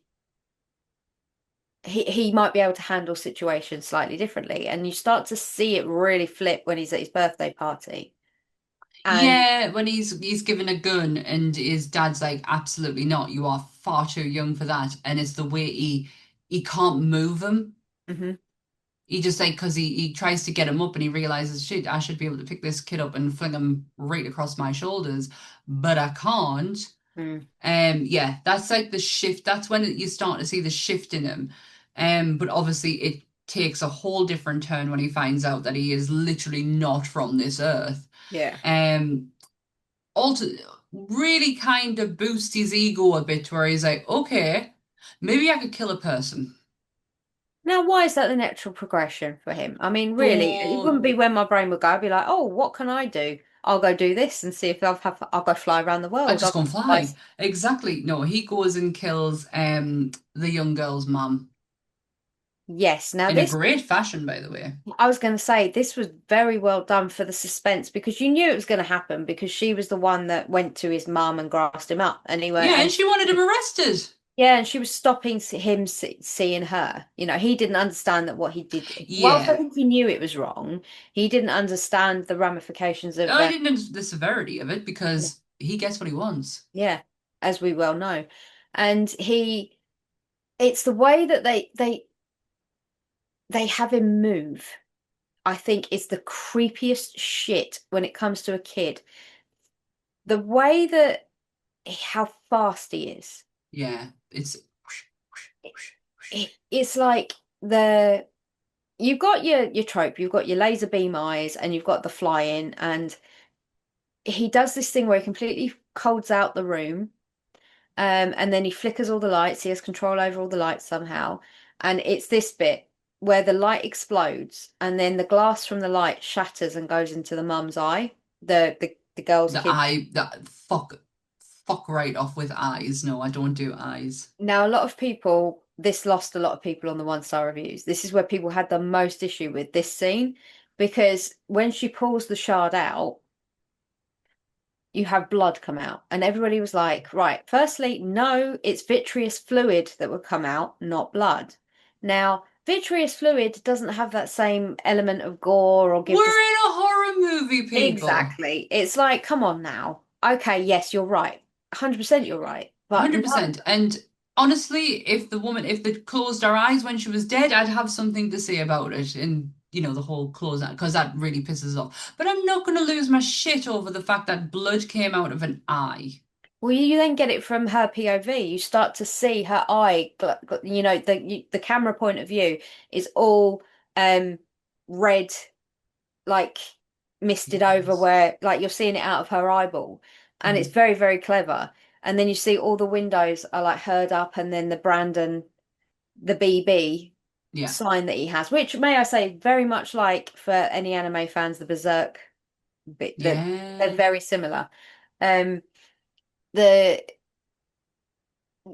he might be able to handle situations slightly differently. And you start to see it really flip when he's at his birthday party. And Yeah, when he's given a gun, and his dad's like, absolutely not. You are far too young for that. And it's the way he can't move him. Mhm. He just like because he tries to get him up, and he realizes, shit, I should be able to pick this kid up and fling him right across my shoulders, but I can't. Mm. Yeah, that's like the shift. That's when you start to see the shift in him. But obviously takes a whole different turn when he finds out that he is literally not from this earth. Yeah. Um, also, really kind of boosts his ego a bit, where he's like, okay, maybe I could kill a person. Now, why is that the natural progression for him? I mean, really, it So wouldn't be when my brain would go. I'd be like, oh, what can I do? I'll go do this and see if I'll go fly around the I world. just I'll go and go fly. fly. Exactly. No, he goes and kills the young girl's mum Yes. Now in a this, great fashion, by the way. I was going to say, this was very well done for the suspense because you knew it was going to happen because she was the one that went to his mum and grassed him up anyway. Yeah, and And she wanted him arrested. yeah, and she was stopping him seeing her. He didn't understand that what he did. Whilst I Yeah. think he knew it was wrong, he didn't understand the ramifications of I didn't understand the severity of it because he gets what he wants. yeah, as we well know. And it's the way that they have him move, I think is the creepiest shit when it comes to a kid. The way that how fast he is. Yeah, it's It's like the you've got your trope, you've got your laser beam eyes, and you've got the flying, and he does this thing where he completely colds out the room, and then he flickers all the lights. He has control over all the lights somehow, and it's this bit where the light explodes, and then the glass from the light shatters and goes into the mum's eye, the girl's kid. fuck right off with eyes. No, I don't do eyes. Now, a lot of people, this lost a lot of people on the one-star reviews. This is where people had the most issue with this scene because when she pulls the shard out, you have blood come out. And everybody was like, right, firstly, no, it's vitreous fluid that would come out, not blood. Now, vitreous fluid doesn't have that same element of gore or give We're the... in a horror movie, people. Exactly. It's like, come on now. Okay, yes, you're right. 100% you're right. But no, 100%. And honestly, if they closed her eyes when she was dead, I'd have something to say about it. And the whole close out, because that really pisses off. But I'm not going to lose my shit over the fact that blood came out of an eye. well, you then get it from her POV. You start to see her eye, the camera point of view is all red, like misted over Yes. where like you're seeing it out of her eyeball. And it's Mhm. very, very clever. And then you see all the windows are like herd up and then the BB Yeah. sign that he has, which may I say, very much like for any anime fans, the Berserk bit that they're Yeah. very similar. Um the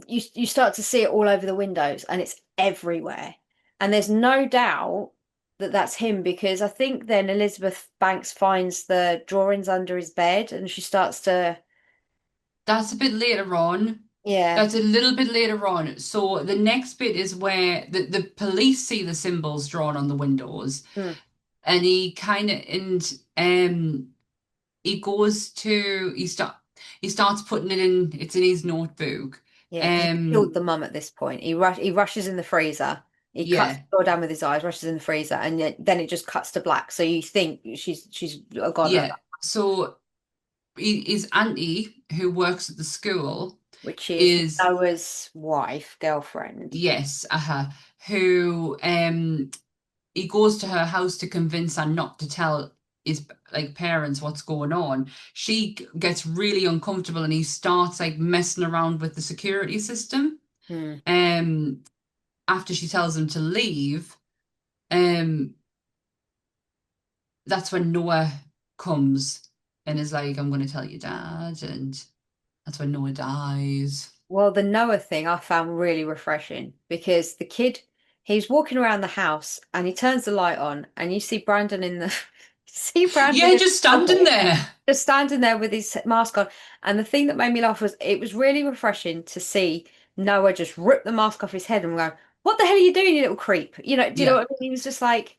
you start to see it all over the windows and it's everywhere. And there's no doubt that that's him because I think then Elizabeth Banks finds the drawings under his bed and she starts to, That's a bit later on. yeah. That's a little bit later on. So the next bit is where the police see the symbols drawn on the windows, Hmm. and he kind of he goes to he starts putting it in. It's in his notebook. Yeah, because he killed Um, the mum at this point. He rushes in the freezer. He cuts yeah, the door down with his eyes, rushes in the freezer, and then it just cuts to black. So you think she's gone at yeah. that, So his auntie, who works at the school, which is is Noah's wife, girlfriend. yes, who he goes to her house to convince her not to tell his like parents what's going on. She gets really uncomfortable and he starts like messing around with the security system. Hmm. Um, after she tells him to leave, um, that's when Noah comes and is like, "I'm going to tell your dad," and that's when Noah dies. Well, the Noah thing I found really refreshing because the kid, he's walking around the house and he turns the light on and you see Brandon in the see Brandon Yeah, in just the standing cupboard, there. just standing there with his mask on. And the thing that made me laugh was it was really refreshing to see Noah just rip the mask off his head and go, "What the hell are you doing, you little creep?" Do you know Yeah, what I mean? He was just like,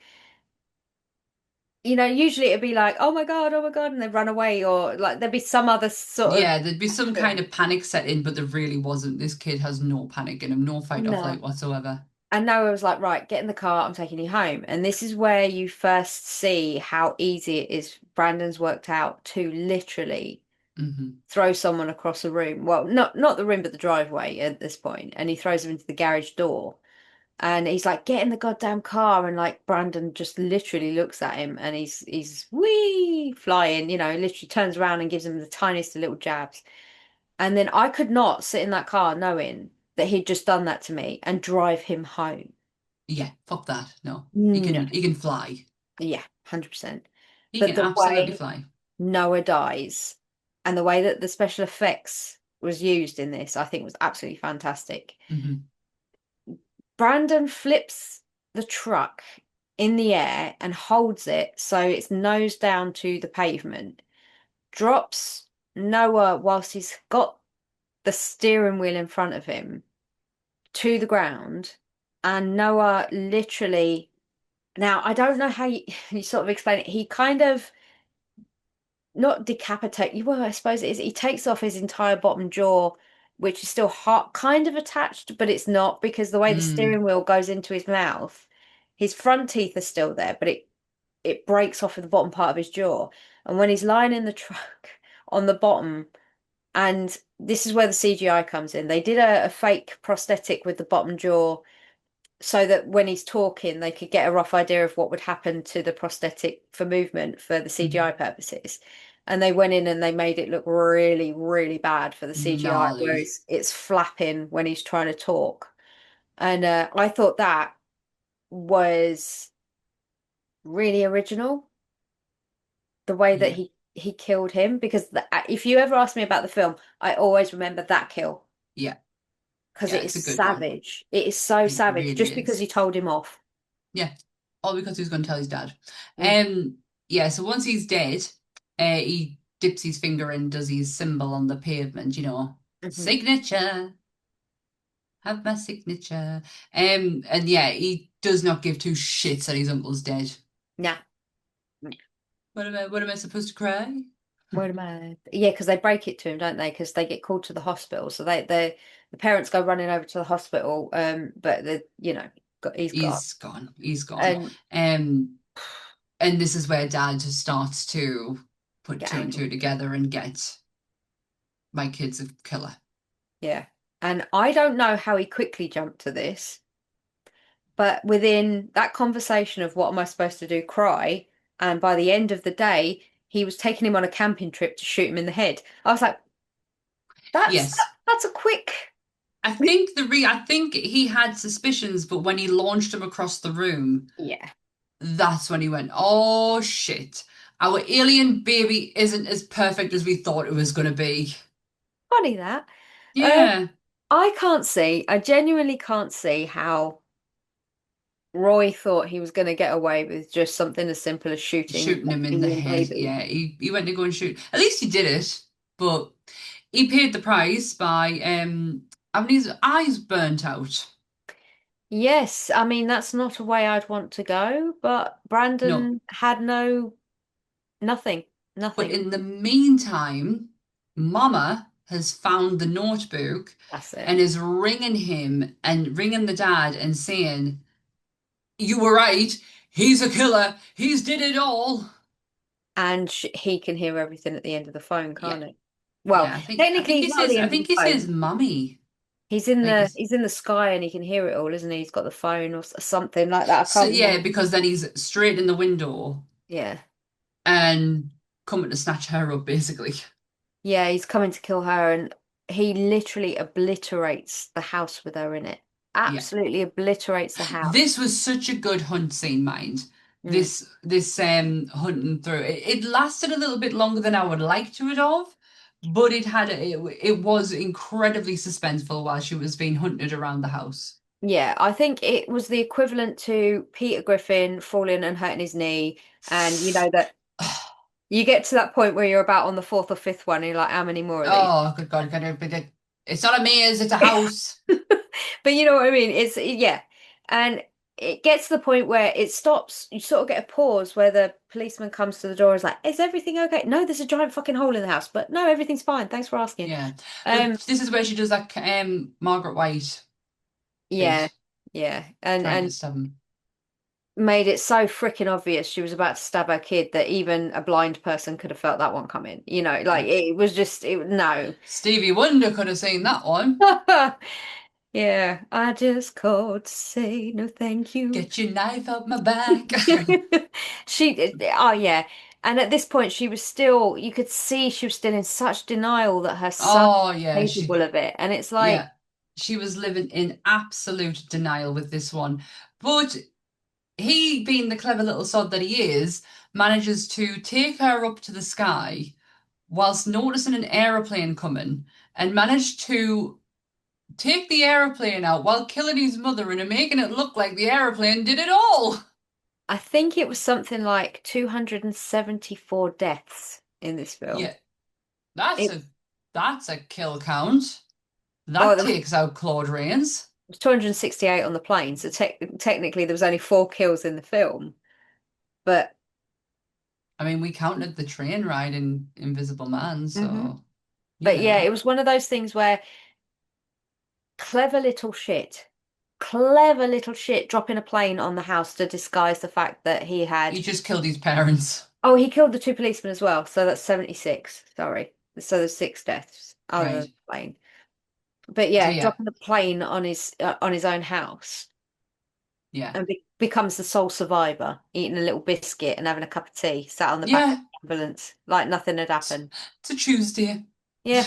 usually it'd be like, oh my God, and they run away, or like there'd be some other sort of yeah. There'd be some kind of panic set in, but there really wasn't. This kid has no panic in him, no fight or no. flight whatsoever. And Noah was like, right, get in the car, I'm taking you home. And this is where you first see how easy it is. Brandon's worked out to literally Hmm. throw someone across a room. Well, not the room, but the driveway at this point. And he throws them into the garage door. And he's like, get in the goddamn car. And like Brandon just literally looks at him and he's wee flying, literally turns around and gives him the tiniest of little jabs. And then I could not sit in that car knowing that he'd just done that to me and drive him home. Yeah, fuck that. No. No. He can fly. Yeah, 100%. He But can the absolutely way fly. Noah dies and the way that the special effects was used in this, I think was absolutely fantastic. Hmm. Brandon flips the truck in the air and holds it so it's nose down to the pavement, drops Noah whilst he's got the steering wheel in front of him to the ground, and Noah literally, now I don't know how you sort of explain it. He kind of not decapitate you. Well, I suppose it is. He takes off his entire bottom jaw, which is still hot, kind of attached, but it's not because the way the Mm. steering wheel goes into his mouth, his front teeth are still there, but it breaks off of the bottom part of his jaw. And when he's lying in the truck on the bottom, and this is where the CGI comes in. They did a fake prosthetic with the bottom jaw so that when he's talking, they could get a rough idea of what would happen to the prosthetic for movement for the CGI purposes. And they went in and they made it look really, really bad for the CGI, Gnarly. whereas it's flapping when he's trying to talk. And I thought that was really original, the way that Yeah. he killed him, because if you ever ask me about the film, I always remember that kill Yeah. because Yeah, it it's a is good one. savage. It is so It savage really just because is. he told him off. Yeah. All because he was going to tell his dad. Mm. Yeah, so once he's dead, he dips his finger and does his symbol on the pavement, Mhm. signature, have my signature. And yeah, he does not give two shits that his uncle's dead. Nah. What am I supposed to cry? What am I? Yeah, because they break it to him, don't they? Because they get called to the hospital, so the parents go running over to the hospital. But he's gone, He's gone. He's gone. and Um, and this is where Dad starts to put get two and two angry. together and get my kid's a killer. Yeah, and I don't know how he quickly jumped to this, but within that conversation of what am I supposed to do, cry, and by the end of the day, he was taking him on a camping trip to shoot him in the head. I was like, that's Yes. that's a quick. I think he had suspicions, but when he launched him across the room, Yeah, that's when he went, "Oh shit. Our alien baby isn't as perfect as we thought it was going to be." funny that. Um, Yeah, I genuinely can't see how Roy thought he was going to get away with just something as simple as shooting shooting him a in the alien head. baby. Yeah, he went to go and shoot. At least he did it, but he paid the price by having his eyes burnt out. Yes, I mean that's not a way I'd want to go, but No, Brandon had nothing, but nothing. in the meantime, Mama has found the notebook That's it. and is ringing him and ringing the dad and saying, "You were right. He's a killer. He's did it all." And he can hear everything at the end of the phone, Yeah, can't he? Well, yeah. I technically think he's he not at says. the I end of the think he says, phone. "Mummy." He's in Like the it's he's in the sky and he can hear it all, isn't he? He's got the phone or something like that. I so can't yeah, remember. because then he's straight in the window Yeah. and coming to snatch her up, basically. Yeah, he's coming to kill her, and he literally obliterates the house with her in it. Yeah. Absolutely obliterates the house. This was such a good hunt scene, mind. Mm. This hunting through it lasted a little bit longer than I would like to it have, but it was incredibly suspenseful while she was being hunted around the house. Yeah, I think it was the equivalent to Peter Griffin falling and hurting his knee, and you know that you get to that point where you're about on the fourth or fifth one, and you're like, how many more of these? Oh, good God, can it be it's not a maze, it's a house. But you know what I mean? Yeah. And it gets to the point where it stops. You sort of get a pause where the policeman comes to the door and is like, is everything okay? No, there's a giant fucking hole in the house, but no, everything's fine. Thanks for asking. Yeah. But Um, this is where she does that Margaret White yeah, bit, yeah. And trying to and stab him. made it so freaking obvious she was about to stab her kid that even a blind person could have felt that one coming. Like Yeah. it was just no. Stevie Wonder could have seen that one. Yeah, I just called to say no thank you. Get your knife out my back. Oh yeah. And at this point, she was still, you could see she was still in such denial that her son Oh was yeah, capable of it. And it's like, yeah, she was living in absolute denial with this one. But he, being the clever little sod that he is, manages to take her up to the sky whilst noticing an aeroplane coming and managed to take the aeroplane out while killing his mother and making it look like the aeroplane did it all. I think it was something like 274 deaths in this film. Yeah, that's It, a that's a kill count. oh, That there was takes out Claude Rains. 268 on the plane, so technically there was only 4 kills in the film. But I mean, we counted the train ride in Invisible Man, Mhm. so you but yeah, know. it was one of those things where clever little shit, clever little shit dropping a plane on the house to disguise the fact that he had. He just killed his parents. Oh, he killed the 2 policemen as well, so that's 76. Sorry. So there's 6 deaths other than Right. the plane. But So yeah, yeah, dropping the plane on his own house yeah. and becomes the sole survivor, eating a little biscuit and having a cup of tea, sat on the back of Yeah. the ambulance like nothing had It's, happened. it's a Tuesday. Yeah,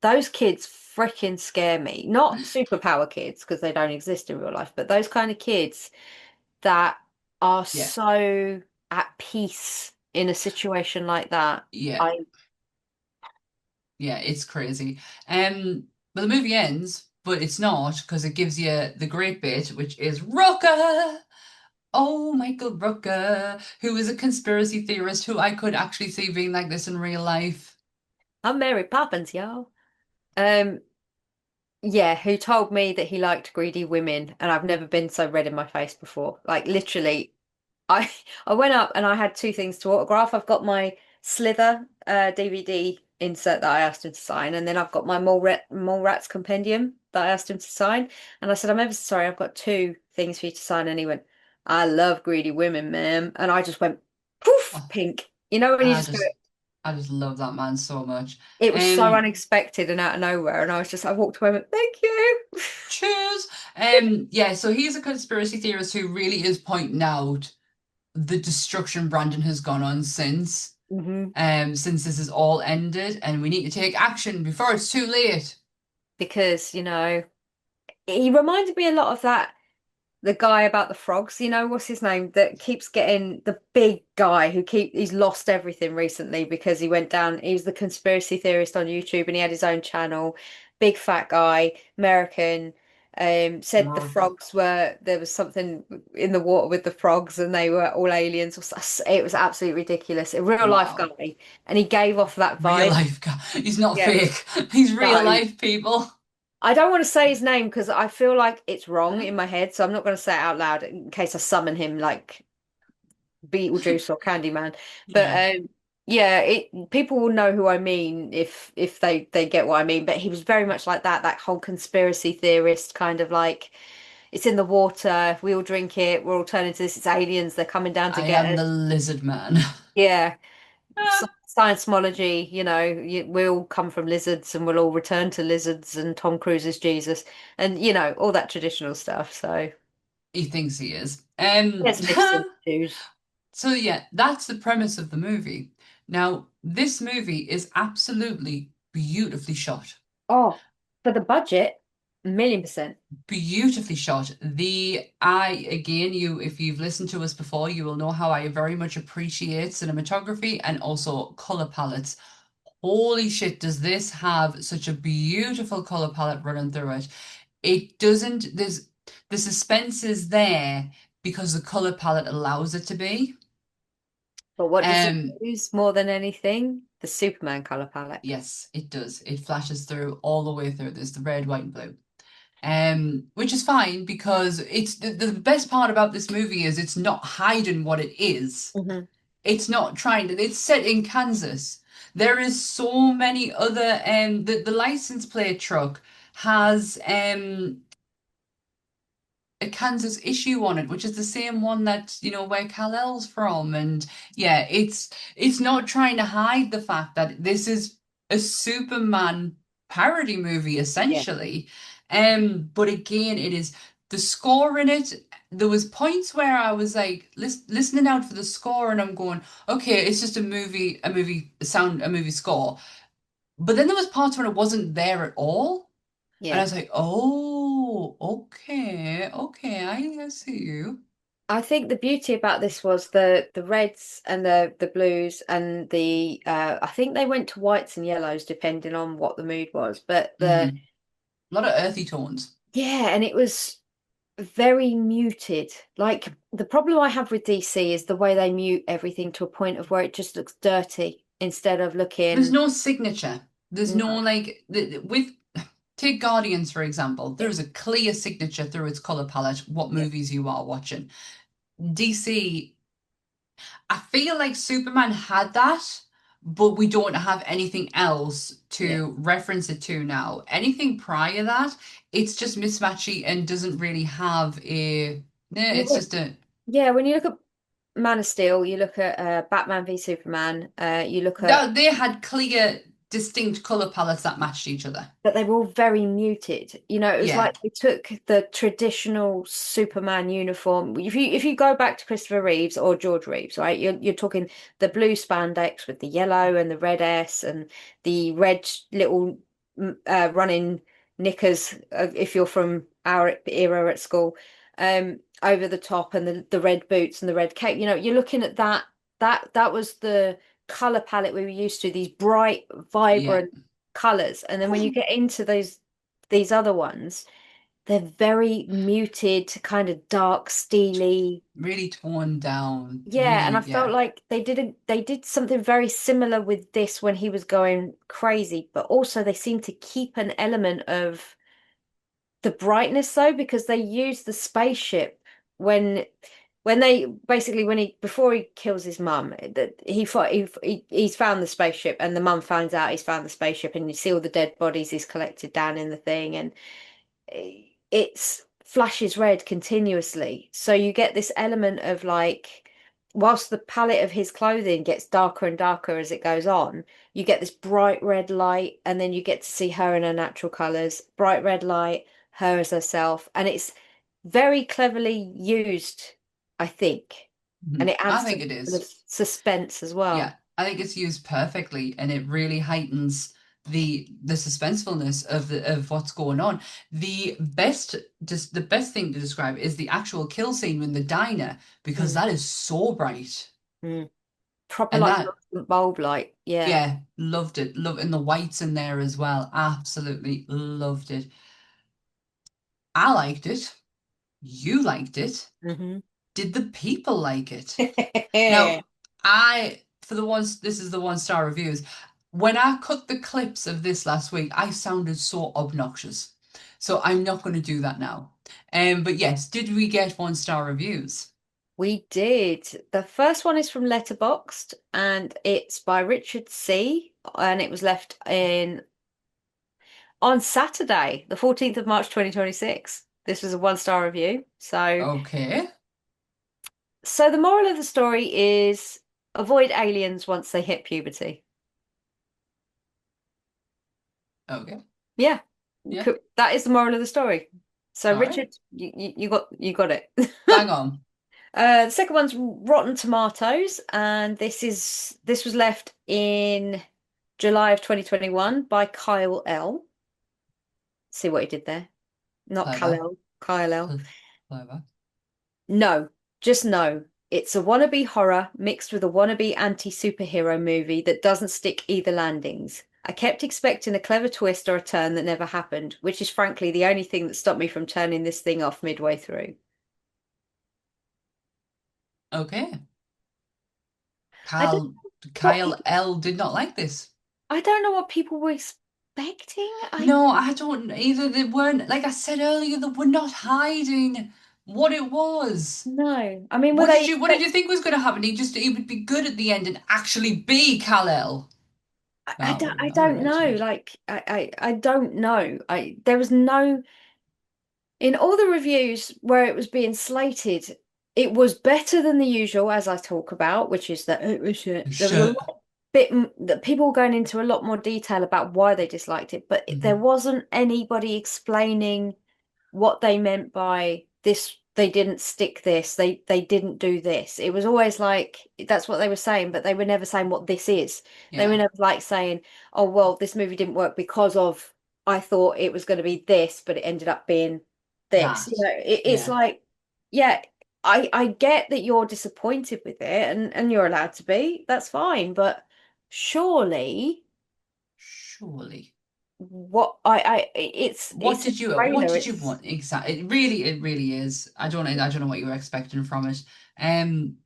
those kids freaking scare me. Not superpower kids because they don't exist in real life, but those kind of kids that are Yeah. so at peace in a situation like that. Yeah. I Yeah, it's crazy. But the movie ends, but it's not because it gives you the great bit, which is Rooker. Oh, Michael Rooker, who is a conspiracy theorist who I could actually see being like this in real life. I'm Mary Poppins, y'all. Um, yeah, who told me that he liked greedy women, and I've never been so red in my face before. Like literally, I I went up and I had 2 things to autograph. I've got my Slither DVD insert that I asked him to sign, and then I've got my Mallrats compendium that I asked him to sign. And I said, I'm ever so sorry, I've got 2 things for you to sign. And he went, I love greedy women, ma'am. And I just went poof, Oh, pink. You know when you I just go, just, I just love that man so much. it was so Um, unexpected and out of nowhere. And I walked away and went, thank you. Cheers. Yeah, so he's a conspiracy theorist who really is pointing out the destruction Brandon has gone on hmm since this has all ended, and we need to take action before it's too late. Because, he reminded me a lot of that the guy about the frogs, what's his name, that keeps getting the big guy he's lost everything recently because he went down, he was the conspiracy theorist on YouTube and he had his own channel, big fat guy, American, said the Murph. frogs were, there was something in the water with the frogs and they were all aliens. It was absolutely ridiculous. A real life Wow. guy. And he gave off that Real vibe. life guy. He's not Yeah. fake. He's real No. life, people. I don't want to say his name because I feel like it's wrong in my head, so I'm not going to say it out loud in case I summon him like Beetlejuice or Candyman. Yeah. But yeah, people will know who I mean if they get what I mean. But he was very much like that whole conspiracy theorist kind of like it's in the water, we all drink it, we're all turning into this, it's aliens, they're coming down to I get am us. the lizard man. Yeah. Science-mology, we all come from lizards and we'll all return to lizards and Tom Cruise is Jesus and all that traditional stuff. So He thinks he is. there's mixed issues. So yeah, that's the premise of the movie. Now, this movie is absolutely beautifully shot. Oh, for the budget, 1,000,000%. Beautifully shot. Again, if you've listened to us before, you will know how I very much appreciate cinematography and also color palettes. Holy shit, does this have such a beautiful color palette running through it? It doesn't, the suspense is there because the color palette allows it to be. But what does it Um, use more than anything? The Superman color palette. yes, it does. It flashes through all the way through. There's the red, white, and blue. Which is fine because it's the best part about this movie is it's not hiding what it is. hmm It's not trying to, it's set in Kansas. There is so many other the license plate truck has a Kansas issue on it, which is the same one that, where Kal-El's from. And yeah, it's not trying to hide the fact that this is a Superman parody movie essentially. But again, it is the score in it. There was points where I was like listening out for the score, and I'm going, okay, it's just a movie score. But then there was parts when it wasn't there at all, and I Yeah. was like, oh, okay, I see you. I think the beauty about this was the reds and the blues and the I think they went to whites and yellows depending on what the mood was. But the A lot of earthy tones. yeah, and it was very muted. Like the problem I have with DC is the way they mute everything to a point of where it just looks dirty instead of There's looking no signature. There's no no. like with take Guardians for example. Yeah, There's a clear signature through its color palette. What yeah, movies you are watching. DC, I feel like Superman had that, but we don't have anything else yeah. to reference it to now. Anything prior that, it's just mismatchy and doesn't really have a. Well, It's just a. yeah, when you look at Man of Steel, you look at Batman v Superman, you look at They had clear, distinct color palettes that matched each other. but they were all very muted. You know, it was Yeah, like they took the traditional Superman uniform. If you go back to Christopher Reeves or George Reeves, right? You're talking the blue spandex with the yellow and the red S and the red little running knickers if you're from our era at school, over the top and the red boots and the red cape. You know, you're looking at that was the color palette we were used to, these bright, yeah. vibrant colors. And then when you get into these other ones, they're very muted, kind of dark, steely. Really torn down. Yeah, and Really, I felt yeah. like they did something very similar with this when he was going crazy, but also they seem to keep an element of the brightness though, because they use the spaceship when they basically when he before he kills his mum that he's found the spaceship and the mum finds out he's found the spaceship and you see all the dead bodies he's collected down in the thing and it's flashes red continuously, so you get this element of like whilst the palette of his clothing gets darker and darker as it goes on, you get this bright red light and then you get to see her in her natural colors, bright red light, her as herself, and it's very cleverly used, I think, and it I adds to think it the is. suspense as well. Yeah, I think it's used perfectly, and it really heightens the suspensefulness of what's going on. The best thing to describe is the actual kill scene in the diner because Mm, that is so bright, mm. Proper and like that fluorescent bulb light, yeah. yeah, loved it. Love and the whites in there as well. Absolutely loved it. I liked it. You liked it. Hmm. Did the people like it? Now, for the ones, this is the 1 star reviews. When I cut the clips of this last week, I sounded so obnoxious. So I'm not going to do that now. But yes, did we get 1 star reviews? We did. The first one is from Letterboxd and it's by Richard C. And it was left in on Saturday, the 14th of March 2026. This was a 1 star review. Okay. So the moral of the story is avoid aliens once they hit puberty. Okay. Yeah, Yeah. that is the moral of the story. So All right. Richard, you got it. Bang on. The second one's Rotten Tomatoes, and this was left in July of 2021 by Kyle L. See what he did there? Not Clever. Kyle, Kyle L. Clever. No, just no. It's a wannabe horror mixed with a wannabe anti-superhero movie that doesn't stick either landings. I kept expecting a clever twist or a turn that never happened, which is frankly the only thing that stopped me from turning this thing off midway through. Okay. I don't Kyle know what Kyle L did not like this. I don't know what people were expecting. I No, I don't either. They weren't, like I said earlier, they were not hiding what it was. No. I mean, were they What did you think was going to happen? He would be good at the end and actually be Kal-El. That would have I been all don't right, know. mate. Like I don't know. I there was no in all the reviews where it was being slated, it was better than the usual, as I talk about, which is that it was shit. There was a Shit. lot, that people were going into a lot more detail about why they disliked it, but there Mhm. wasn't anybody explaining what they meant by this. They didn't stick this, they didn't do this. It was always like that's what they were saying, but they were never saying what this is. They were Yeah, never like saying, oh well, this movie didn't work because of I thought it was going to be this, but it ended up being this. that. It's Yeah, like, yeah, I get that you're disappointed with it, and you're allowed to be. That's fine, but surely surely. it's a What trailer. did you It's want? Exactly. It really is. I don't know what you were expecting from it. Um,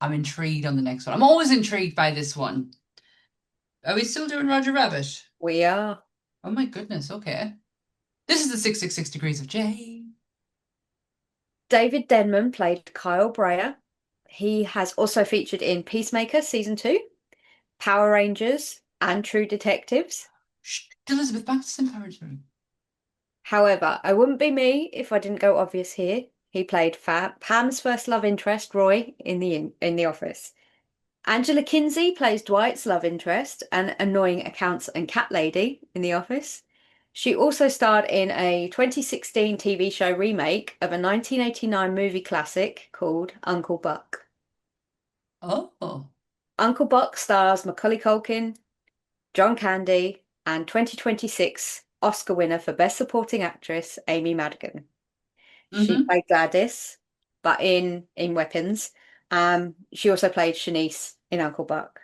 I'm intrigued on the next one. I'm always intrigued by this one. Are we still doing Roger Rabbit? we are. Oh my goodness, okay. This is the 666 Degrees of J. David Denman played Kyle Breyer. He has also featured in Peacemaker season 2, Power Rangers, and True Detectives. Elizabeth Banks in Paris. However, I wouldn't be me if I didn't go obvious here. He played Pam's first love interest, Roy, in The Office. Angela Kinsey plays Dwight's love interest, an annoying accounts and cat lady in The Office. She also starred in a 2016 TV show remake of a 1989 movie classic called Uncle Buck. Oh, Uncle Buck stars Macaulay Culkin, John Candy, and 2026 Oscar winner for Best Supporting Actress, Amy Madigan. She mm-hmm. played Gladys, but in Weapons. She also played Shanice in Uncle Buck.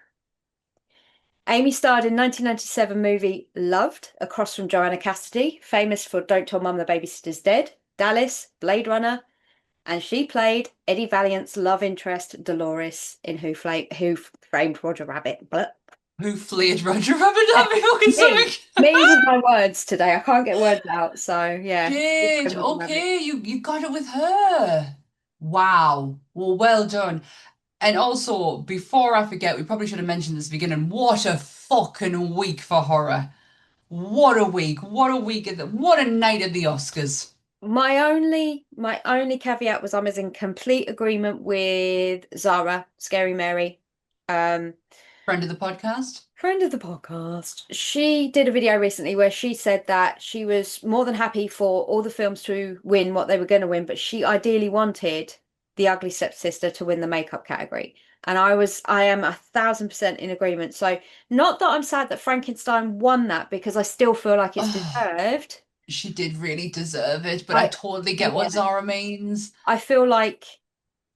Amy starred in 1997 movie Loved, across from Joanna Cassidy, famous for Don't Tell Mum the Babysitter's Dead, Dallas, Blade Runner, and she played Eddie Valiant's love interest Dolores in Who Framed Roger Rabbit. Blah. Who fleed Roger Rabbit? Yeah, That'd be fucking me, something. me with my words today. I can't get words out, so yeah. Who Shit. Framed Roger Rabbit. Okay, you got it with her. Wow. Well done. And also, before I forget, we probably should have mentioned this at the beginning. What a fucking week for horror. What a week. What a week. What a night at the Oscars. My only caveat was I was in complete agreement with Zara, Scary Mary. Um, Friend of the podcast. Friend of the podcast. She did a video recently where she said that she was more than happy for all the films to win what they were going to win, but she ideally wanted The Ugly Stepsister to win the makeup category. And I am 1,000% in agreement. So, not that I'm sad that Frankenstein won that because I still feel like it's Oh, deserved. she did really deserve it, but I I, totally get what yeah, Zara means. I feel like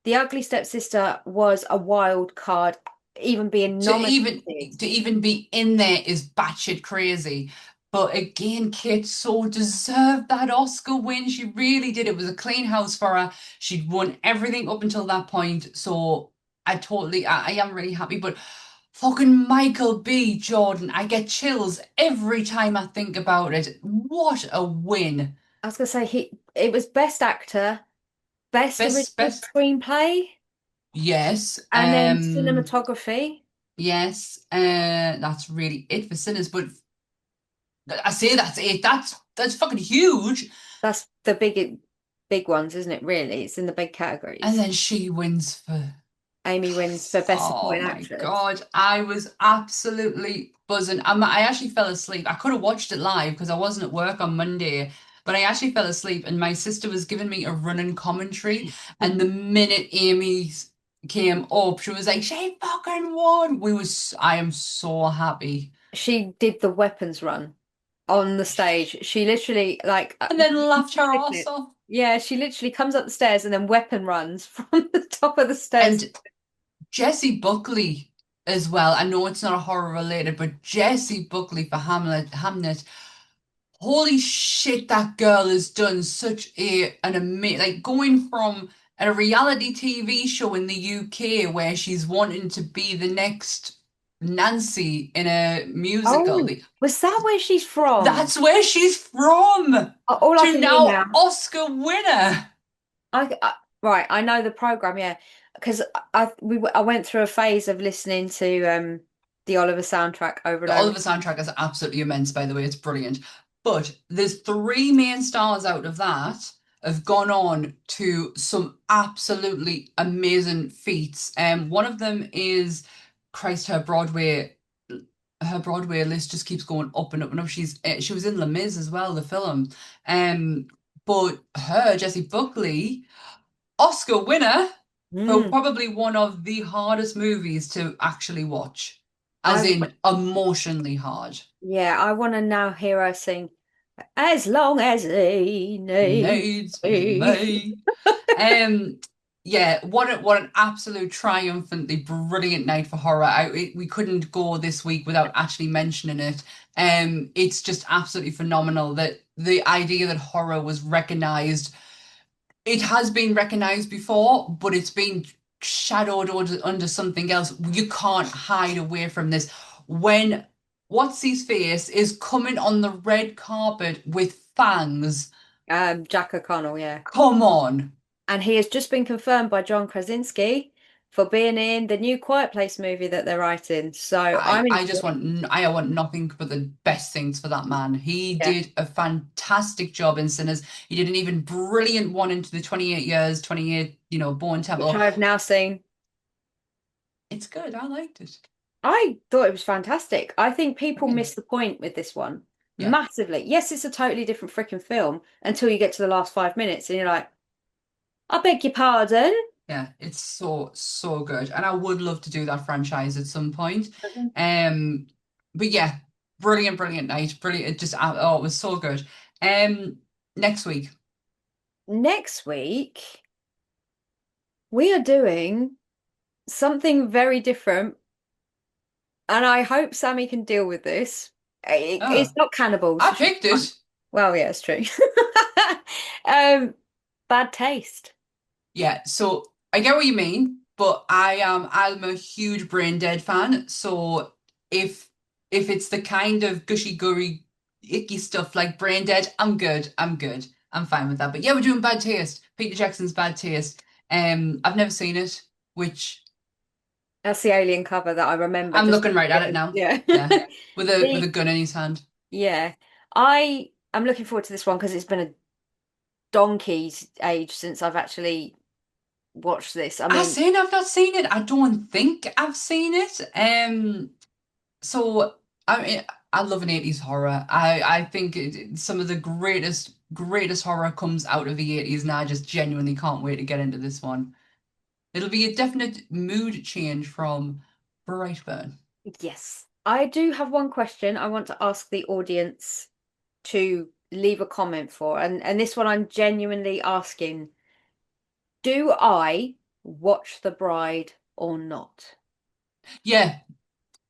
The Ugly Stepsister was a wild card, even being to even nominated. to even be in there is batshit crazy. But again, Kate so deserved that Oscar win. She really did. It was a clean house for her. She'd won everything up until that point. So I am really happy. But fucking Michael B. Jordan, I get chills every time I think about it. What a win. I was gonna say it was best actor, best Best, original best, screenplay, yes. and then cinematography. Yes, that's really it for Sinners. But I say that's it. That's fucking huge. That's the big ones, isn't it? Really, it's in the big And categories. then she wins for. Amy wins for best Oh supporting my actress. God, I was absolutely buzzing. I actually fell asleep. I could have watched it live because I wasn't at work on Monday, but I actually fell asleep and my sister was giving me a running commentary. And the minute Amy came up, she was like, "She fucking won." I am so happy. She did the weapons run on the stage. She literally like And then you can laughed see her the ass clip. off. Yeah, she literally comes up the stairs and then weapon runs from the top of the stairs. And Jessie Buckley as well. I know it's not a horror related, but Jessie Buckley for Hamnet. Holy shit, that girl has done such an amazing, like going from a reality TV show in the UK where she's wanting to be the next Nancy in a musical. Oh, was that where she's from? That's where she's from All I to can hear now now. Oscar winner. Right, I know the program, yeah, because I went through a phase of listening to the Oliver soundtrack over and The over. Oliver soundtrack is absolutely immense, by the way. It's brilliant. But there's three main stars out of that have gone on to some absolutely amazing feats. One of them is Christ, her Broadway her Broadway list just keeps going up and up and up. She was in Les Mis as well, the film. But her, Jessie Buckley, Oscar winner for probably one of the hardest movies to actually watch, as in emotionally hard. Yeah, I want to now hear her sing "As Long as He Needs Me." Yeah, what an absolute triumphantly brilliant night for horror. We couldn't go this week without actually mentioning it. It's just absolutely phenomenal that the idea that horror was recognized. It has been recognized before, but it's been shadowed under something else. You can't hide away from this. When What's His Face is coming on the red carpet with fangs. Jack O'Connell, yeah. Come on. And he has just been confirmed by John Krasinski for being in the new Quiet Place movie that they're writing. So I want nothing but the best things for that man. He did a fantastic job in Sinners. He did an even brilliant one into the 28, Born Temple. Which I've now seen. It's good. I liked it. I thought it was fantastic. I think people miss the point with this one massively. Yes, it's a totally different freaking film until you get to the last 5 minutes and you're like, I beg your pardon. Yeah, it's so good, and I would love to do that franchise at some point. But yeah, brilliant night, brilliant. It just it was so good. Next week we are doing something very different, and I hope Sammie can deal with this. It's not cannibals. I picked it. Well, yeah, it's true. Bad taste. Yeah, so I get what you mean, but I'm a huge Brain Dead fan. So if it's the kind of gushy gurry icky stuff like Brain Dead, I'm good. I'm fine with that. But yeah, we're doing Bad Taste. Peter Jackson's Bad Taste. I've never seen it, which that's the Alien cover that I remember. I'm looking right at it now. Yeah. With a gun in his hand. Yeah. I am looking forward to this one because it's been a donkey's age since I've actually watched this. I've not seen it. I don't think I've seen it. So I mean, I love an 80s horror. I think some of the greatest horror comes out of the 80s, and I just genuinely can't wait to get into this one. It'll be a definite mood change from Brightburn. Yes. I do have one question I want to ask the audience to leave a comment for, and this one I'm genuinely asking. Do I watch The Bride or not? Yeah.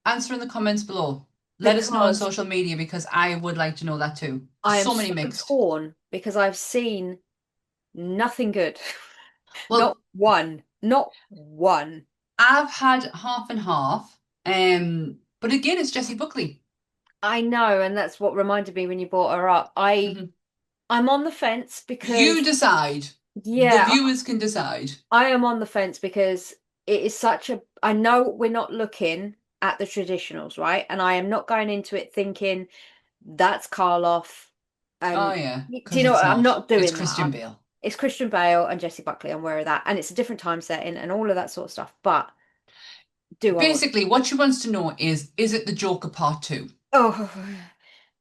Answer in the comments below. Let us know on social media, because I would like to know that too. So many mixed. Torn because I've seen nothing good. Well, not one. I've had half and half. But again, it's Jessie Buckley. I know, and that's what reminded me when you brought her up. I'm on the fence because you decide. Yeah, the viewers can decide. I am on the fence because it is I know we're not looking at the traditionals, right? And I am not going into it thinking that's Karloff. Oh yeah. Do you know what? I'm not doing that. It's Christian Bale. It's Christian Bale and Jessie Buckley. I'm aware of that. And it's a different time setting and all of that sort of stuff. But basically what she wants to know is it the Joker Part 2? Oh,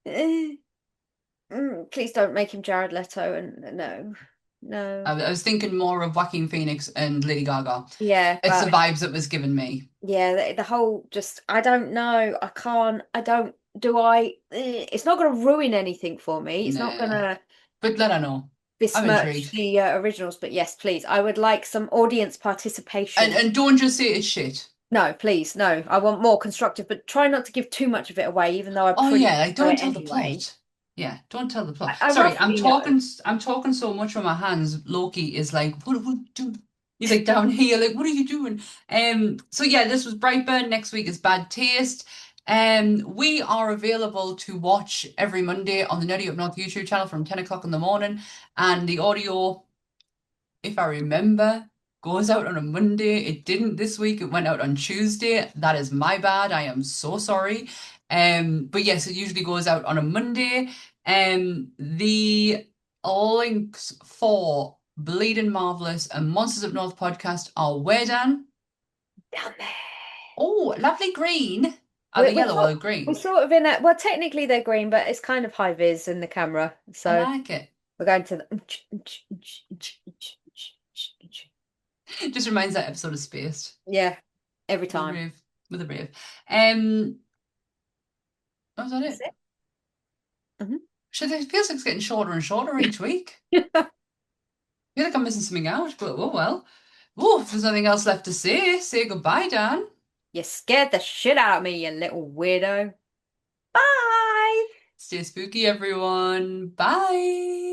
please don't make him Jared Leto. And no. I was thinking more of Joaquin Phoenix and Lady Gaga. Yeah. It's the vibes it was giving me. Yeah, the whole I don't know. It's not going to ruin anything for me. It's not going to. But let her know. Besmirch the originals, but yes, please. I would like some audience participation. And don't just say it's shit. No, please, no. I want more constructive, but try not to give too much of it away, even though don't tell the plot. Yeah, don't tell the plot. Sorry, I'm talking so much from my hands. Loki is like, what do? He's like down here, like, what are you doing? So yeah, this was Brightburn. Next week is Bad Taste. We are available to watch every Monday on the Nerdy Up North YouTube channel from 10 o'clock in the morning, and the audio, if I remember, goes out on a Monday. It didn't this week. It went out on Tuesday. That is my bad. I am so sorry. But yes, it usually goes out on a Monday. The links for Bleeding Marvelous and Monsters Up North podcast are where, Dan? Down there. Oh, lovely green. Are they We're yellow or we're green? sort of in a, well, technically they're green, but it's kind of high vis in the camera. I So like it. we're going to the It just reminds that episode of Spaced yeah, every with a time. rave. With a rave. Um, oh, is that That's it? it. Mhm. Shit, it feels like it's getting shorter and shorter each week. I feel like I'm missing something out, but oh well. Oh, if there's nothing else left to say goodbye, Dan. You scared the shit out of me, you little weirdo. Bye. Stay spooky, everyone. Bye.